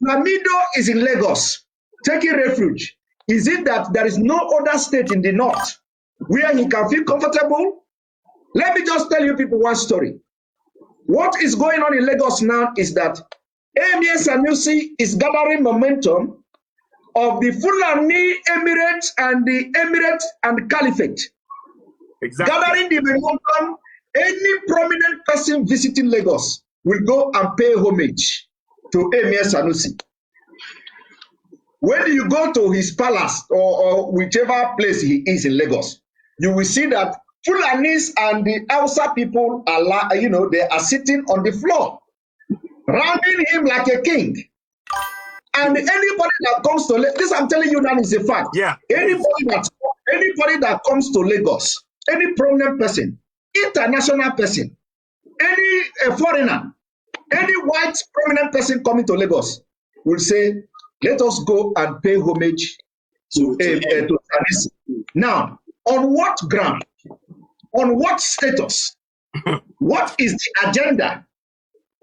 Lamido is in Lagos, taking refuge. Is it that there is no other state in the north where he can feel comfortable? Let me just tell you people one story. What is going on in Lagos now is that Emir Sanusi is gathering momentum of the Fulani Emirates and the Emirates and Caliphate. Exactly. Gathering the momentum, any prominent person visiting Lagos will go and pay homage to Emir Sanusi. When you go to his palace or whichever place he is in Lagos, you will see that Fulanis and the Hausa people are, they are sitting on the floor, rounding him like a king. And anybody that comes to this, I'm telling you now, is a fact. Yeah. Anybody that comes to Lagos, any prominent person, international person, any foreigner, any white prominent person coming to Lagos will say, "Let us go and pay homage to Sanusi." Now, on what ground? On what status? What is the agenda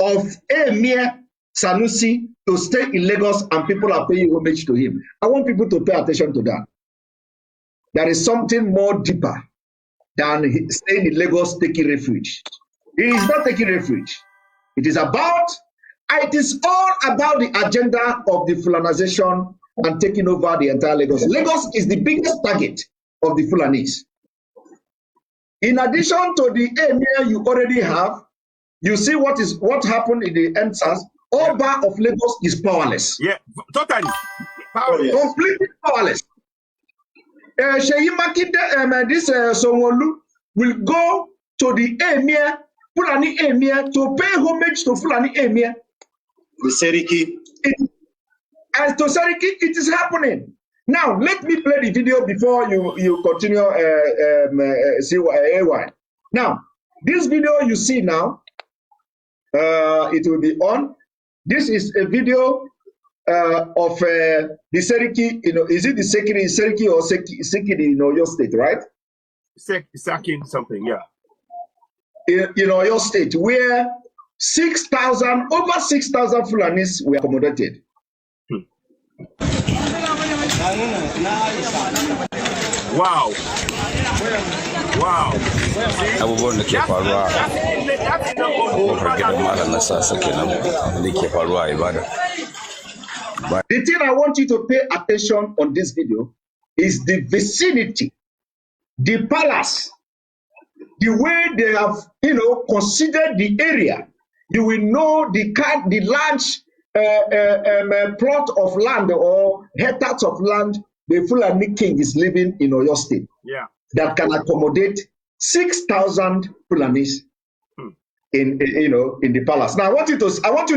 of Emir Sanusi to stay in Lagos and people are paying homage to him? I want people to pay attention to that. There is something more deeper than staying in Lagos taking refuge. It is not taking refuge. It is all about the agenda of the Fulanization and taking over the entire Lagos. Lagos is the biggest target of the Fulanis. In addition to the emir you already have, you see what happened in the EndSARS. Oba of Lagos is powerless. Yeah, totally powerless. Completely powerless. Sheyi Makinde, this Sonwolu will go to the emir, Fulani emir, to pay homage to Fulani emir. The Seriki. As to Seriki, it is happening. Now, let me play the video before you continue, AY. Now, this video you see now, it will be on. This is a video of the Seriki, is it the Seriki or Sekiri in Oyo State, right? Sakin something, yeah. In Oyo State, where over 6,000 Fulanis were accommodated. Wow. Abubuwan da ke faruwa kofar gidan malam na sasa kenan da ke faruwa a Ibadan. The thing I want you to pay attention on this video is the vicinity, the palace, the way they have, considered the area. You will know the large plot of land or hectares of land the Fulani king is living in Oyo State. Yeah. That can accommodate 6,000 Fulanis in the palace. Now I want you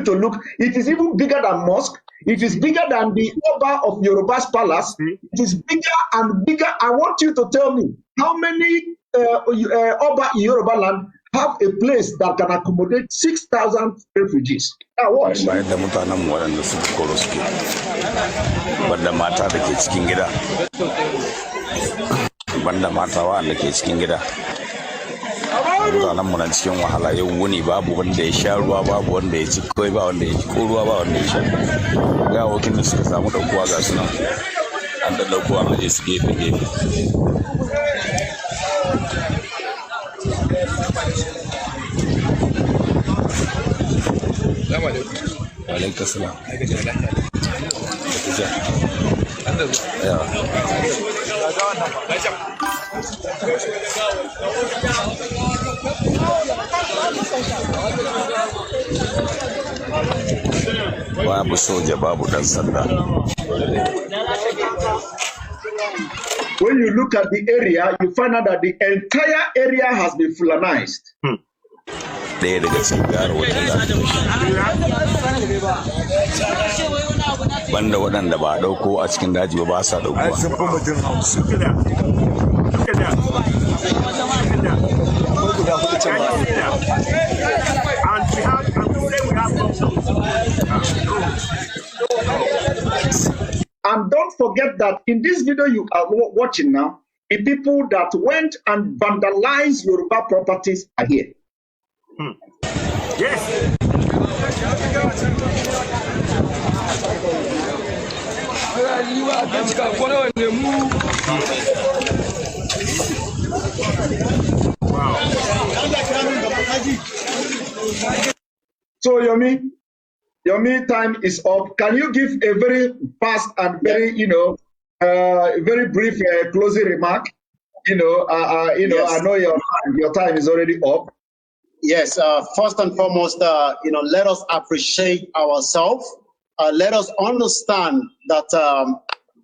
to look. It is even bigger than mosque. It is bigger than the Oba of Yoruba's palace. It is bigger and bigger. I want you to tell me how many Oba in Yoruba land have a place that can accommodate 6,000 refugees. Now watch. Bayan da mutanen mu waɗanda suka koro suke, banda mata da ke cikin gida, banda mata waɗanda ke cikin gida. Mutanen mu na cikin wahala yau wuni babu wanda ya sha ruwa, babu wanda ya ci koi, ba wanda ya ci ko ruwa, ba wanda ya sha. Ga wakin da suka samu ɗaukuwa ga su nan, an da ɗaukuwa an je su gefe. Alaikum salam. babu soja babu dan sanda. When you look at the area, you find out that the entire area has been Fulanized. Ɗaya daga cikin garuwakin da banda waɗanda ba a ɗauko a cikin daji ba sa ɗaukowa. And don't forget that in this video you are watching now, the people that went and vandalized Yoruba properties are here. Yes. Wow. So Yomi, time is up. Can you give a very fast and very, very brief closing remark? Yes. I know your time is already up. Yes. First and foremost, let us appreciate ourselves. Let us understand that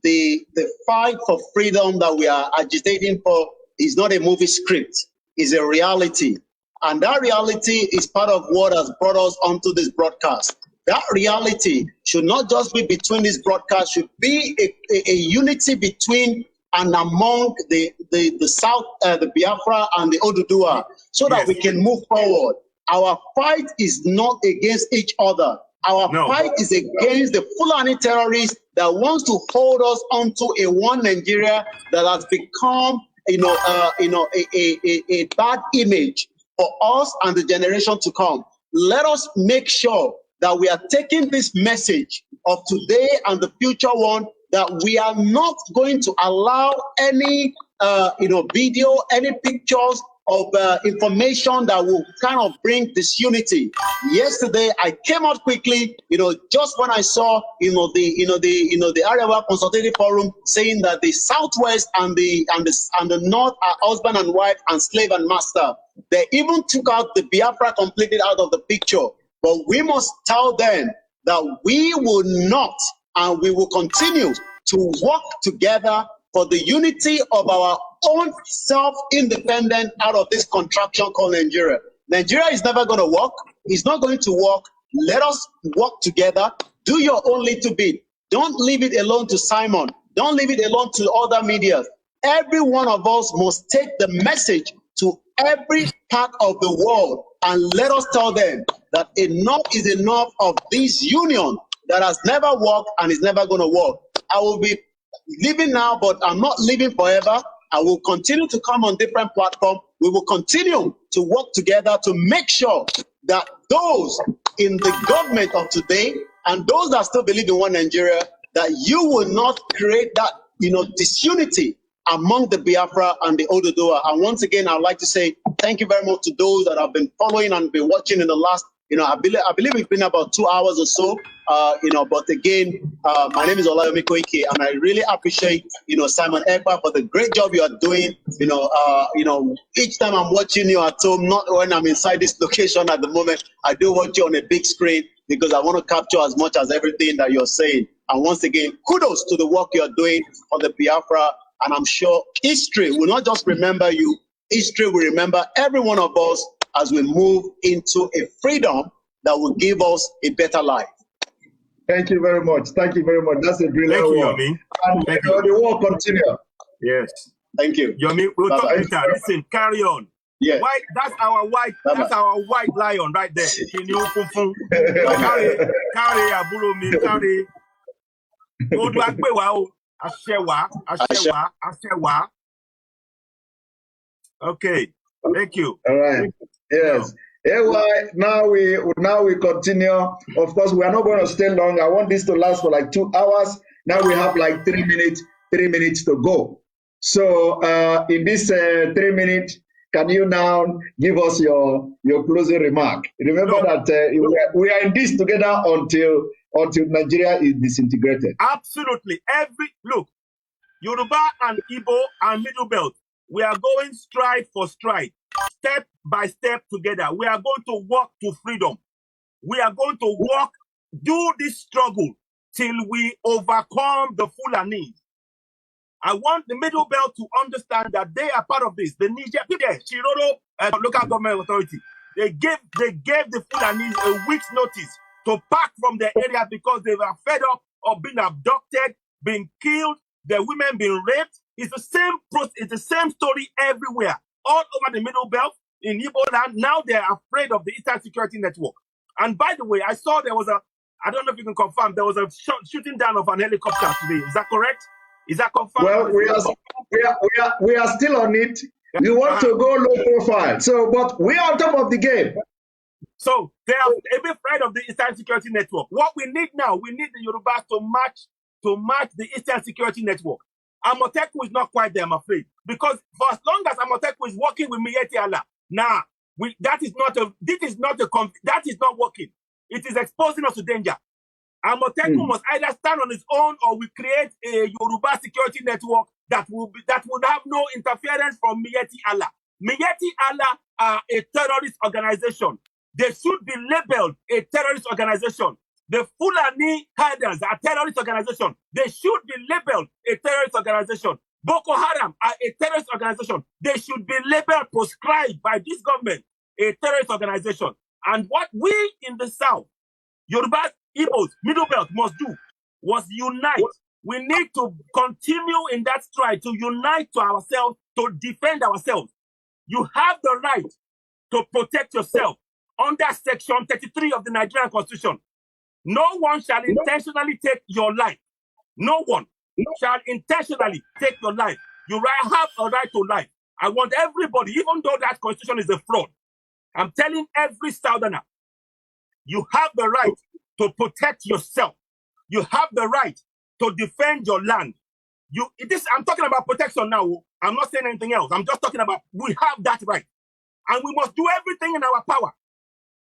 the fight for freedom that we are agitating for is not a movie script; it's a reality, and that reality is part of what has brought us onto this broadcast. That reality should not just be between this broadcast; should be a unity between and among the South, the Biafra and the Oduduwa, so that we can move forward. Our fight is not against each other. Our fight is against the Fulani terrorists that wants to hold us onto a one Nigeria that has become, a bad image for us and the generation to come. Let us make sure that we are taking this message of today and the future one, that we are not going to allow any, video, any pictures of information that will kind of bring disunity. Yesterday, I came out quickly, just when I saw, the Arewa Consultative Forum saying that the Southwest and the North are husband and wife and slave and master. They even took out the Biafra completely out of the picture. But we must tell them that we will not, and we will continue to work together for the unity of our own self-independent out of this contraction called Nigeria. Nigeria is never going to work. It's not going to work. Let us work together. Do your own little bit. Don't leave it alone to Simon. Don't leave it alone to other media. Every one of us must take the message to every part of the world, and let us tell them that enough is enough of this union that has never worked and is never going to work. I will be living now, but I'm not living forever. I will continue to come on different platforms. We will continue to work together to make sure that those in the government of today and those that still believe in one Nigeria, that you will not create that, disunity among the Biafra and the Oduduwa. And once again, I'd like to say thank you very much to those that have been following and been watching in the last, I believe it's been about 2 hours or so. But again, my name is Olayomi Koike, and I really appreciate, Simon Ekpa for the great job you are doing. Each time I'm watching you at home, not when I'm inside this location at the moment, I do watch you on a big screen because I want to capture as much as everything that you're saying. And once again, kudos to the work you're doing on the Biafra. And I'm sure history will not just remember you, history will remember every one of us as we move into a freedom that will give us a better life. Thank you very much. Thank you very much. That's a brilliant work. And the war continue. Yes. Thank you. Yomi, we'll talk later. Listen, carry on. Yeah. That's our white lion right there. Carry aburo mi, carry. Ashewa. Okay. Thank you. All right. Yes. Now we continue. Of course, we are not going to stay long. I want this to last for like 2 hours. Now we have like 3 minutes to go. So in this 3 minutes, can you now give us your closing remark? Remember that we are in this together until Nigeria is disintegrated. Absolutely. Look, Yoruba and Igbo and Middle Belt, we are going stride for stride, step by step together. We are going to walk to freedom. We are going to walk do this struggle till we overcome the Fulani. I want the Middle Belt to understand that they are part of this. The Niger, Chiroro local government authority, they gave the Fulani a week's notice to pack from their area because they were fed up of being abducted, being killed, their women being raped. It's the same process, it's the same story everywhere, all over the Middle Belt, in Igbo land. Now they're afraid of the Eastern Security Network. And by the way, I saw there was I don't know if you can confirm, there was a shooting down of an helicopter today. Is that correct? Is that confirmed? Well, we are still on it. We want to go low profile. So, but we are on top of the game. So they are a bit afraid of the Eastern Security Network. What we need now, we need the Yorubas to match the Eastern Security Network. Amoteku is not quite there, I'm afraid, because for as long as Amoteku is working with Miyetti Allah, that is not working. It is exposing us to danger. Amoteku must either stand on its own, or we create a Yoruba security network that would have no interference from Miyetti Allah. Miyetti Allah are a terrorist organization. They should be labeled a terrorist organization. The Fulani herders are a terrorist organization. They should be labeled a terrorist organization. Boko Haram are a terrorist organization. They should be labeled, proscribed by this government, a terrorist organization. And what we in the South, Yorubas, Igbos, Middle Belt must do was unite. We need to continue in that stride to unite to ourselves, to defend ourselves. You have the right to protect yourself under Section 33 of the Nigerian Constitution. No one shall intentionally take your life. No one shall intentionally take your life. You have a right to life. I want everybody, even though that constitution is a fraud, I'm telling every Southerner, you have the right to protect yourself. You have the right to defend your land. I'm talking about protection now. I'm not saying anything else. I'm just talking about we have that right. And we must do everything in our power.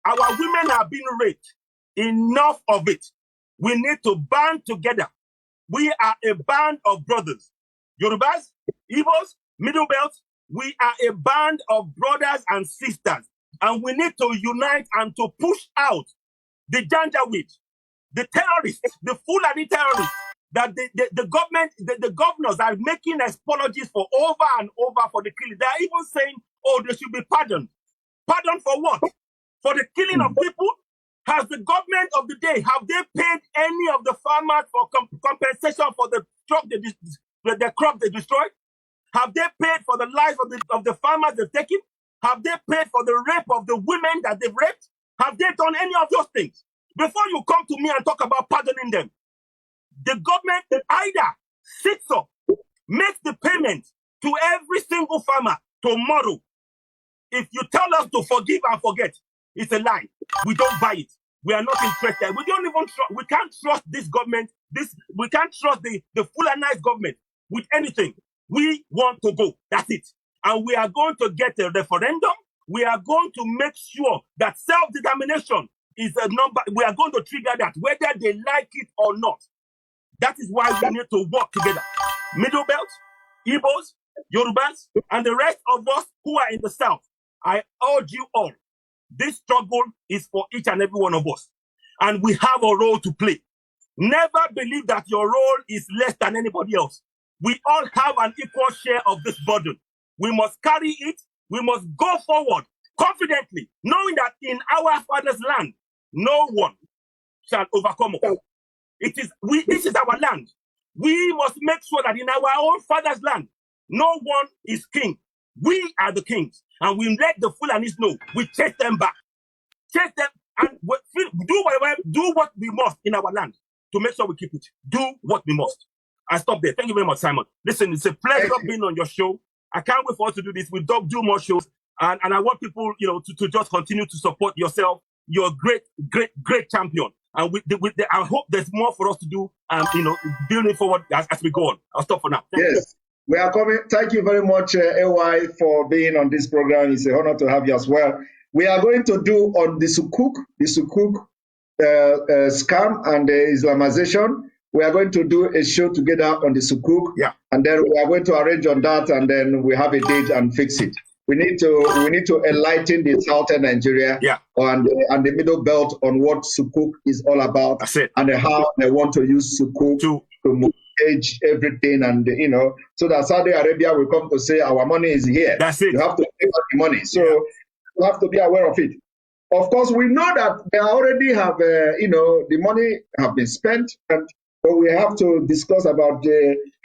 Our women are being raped. Enough of it. We need to band together. We are a band of brothers. Yorubas, Igbos, Middle Belt, we are a band of brothers and sisters. And we need to unite and to push out the Janjaweed, the terrorists, the Fulani terrorists, that the government, the governors are making apologies for over and over for the killing. They are even saying, oh, they should be pardoned. Pardoned for what? For the killing of people? Has the government of the day, have they paid any of the farmers for compensation for the crop they destroyed? Have they paid for the lives of the farmers they've taken? Have they paid for the rape of the women that they've raped? Have they done any of those things? Before you come to me and talk about pardoning them, the government either sits up, makes the payment to every single farmer tomorrow. If you tell us to forgive and forget, it's a lie. We don't buy it. We are not interested. We don't even we can't trust this government. We can't trust the Fulanized government with anything. We want to go. That's it. And we are going to get a referendum. We are going to make sure that self-determination is a number. We are going to trigger that, whether they like it or not. That is why we need to work together. Middle Belt, Igbos, Yorubas, and the rest of us who are in the South. I urge you all. This struggle is for each and every one of us. And we have a role to play. Never believe that your role is less than anybody else. We all have an equal share of this burden. We must carry it. We must go forward confidently, knowing that in our Father's land, no one shall overcome us. This is our land. We must make sure that in our own Father's land, no one is king. We are the kings. And we let the Fulanis know. We chase them back. Chase them and do what we must in our land to make sure we keep it. Do what we must. I stop there. Thank you very much, Simon. Listen, it's a pleasure being on your show. I can't wait for us to do this. We do more shows. And I want people, to just continue to support yourself. You're a great, great, great champion. And I hope there's more for us to do, building forward as we go on. I'll stop for now. Thank you. We are coming. Thank you very much, AY, for being on this program. It's an honor to have you as well. We are going to do on the Sukuk scam and the Islamization. We are going to do a show together on the Sukuk. Yeah. And then we are going to arrange on that, and then we have a date and fix it. we need to enlighten the southern Nigeria and the middle belt on what sukuk is all about. That's it. And how they want to use sukuk to mortgage everything, and so that Saudi Arabia will come to say our money is here. That's it. You have to pay back the money. So you have to be aware of it. Of course, we know that they already have, the money have been spent, but we have to discuss about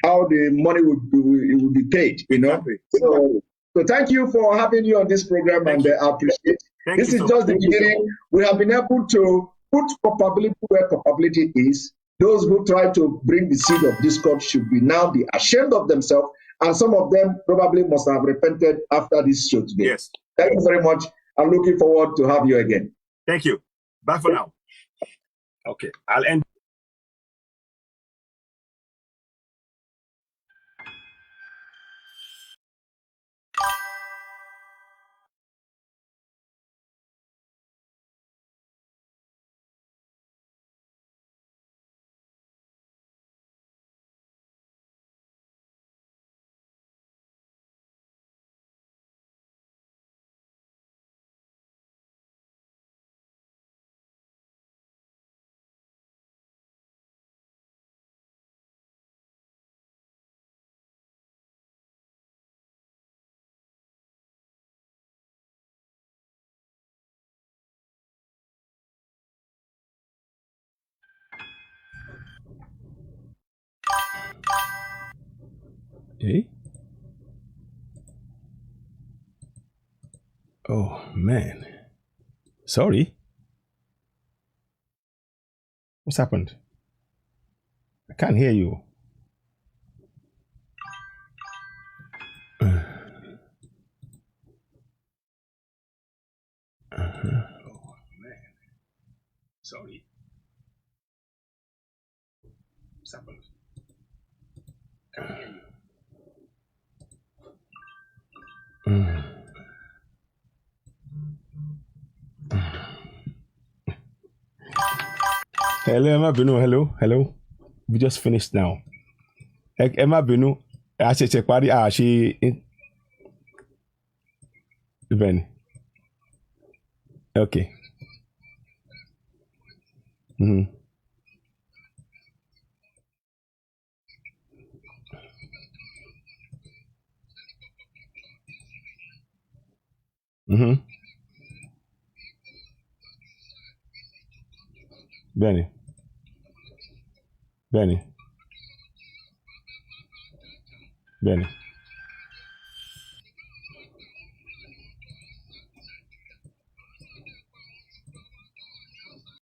how the money will be paid. Exactly. So thank you for having you on this program, and I appreciate it. This is just the beginning. We have been able to put culpability where culpability is. Those who try to bring the seed of discord should now be ashamed of themselves, and some of them probably must have repented after this show today. Yes. Thank you very much. I'm looking forward to have you again. Thank you. Bye for now. Okay, I'll end. Hey. Oh man. Sorry. What's happened? I can't hear you. Oh man. Sorry. What's happened? Hello, Emma Binu. Hello. We just finished now. Emma Binu. I say check party. She. Ben. Okay. Mm-hmm. Mm-hmm. Benny.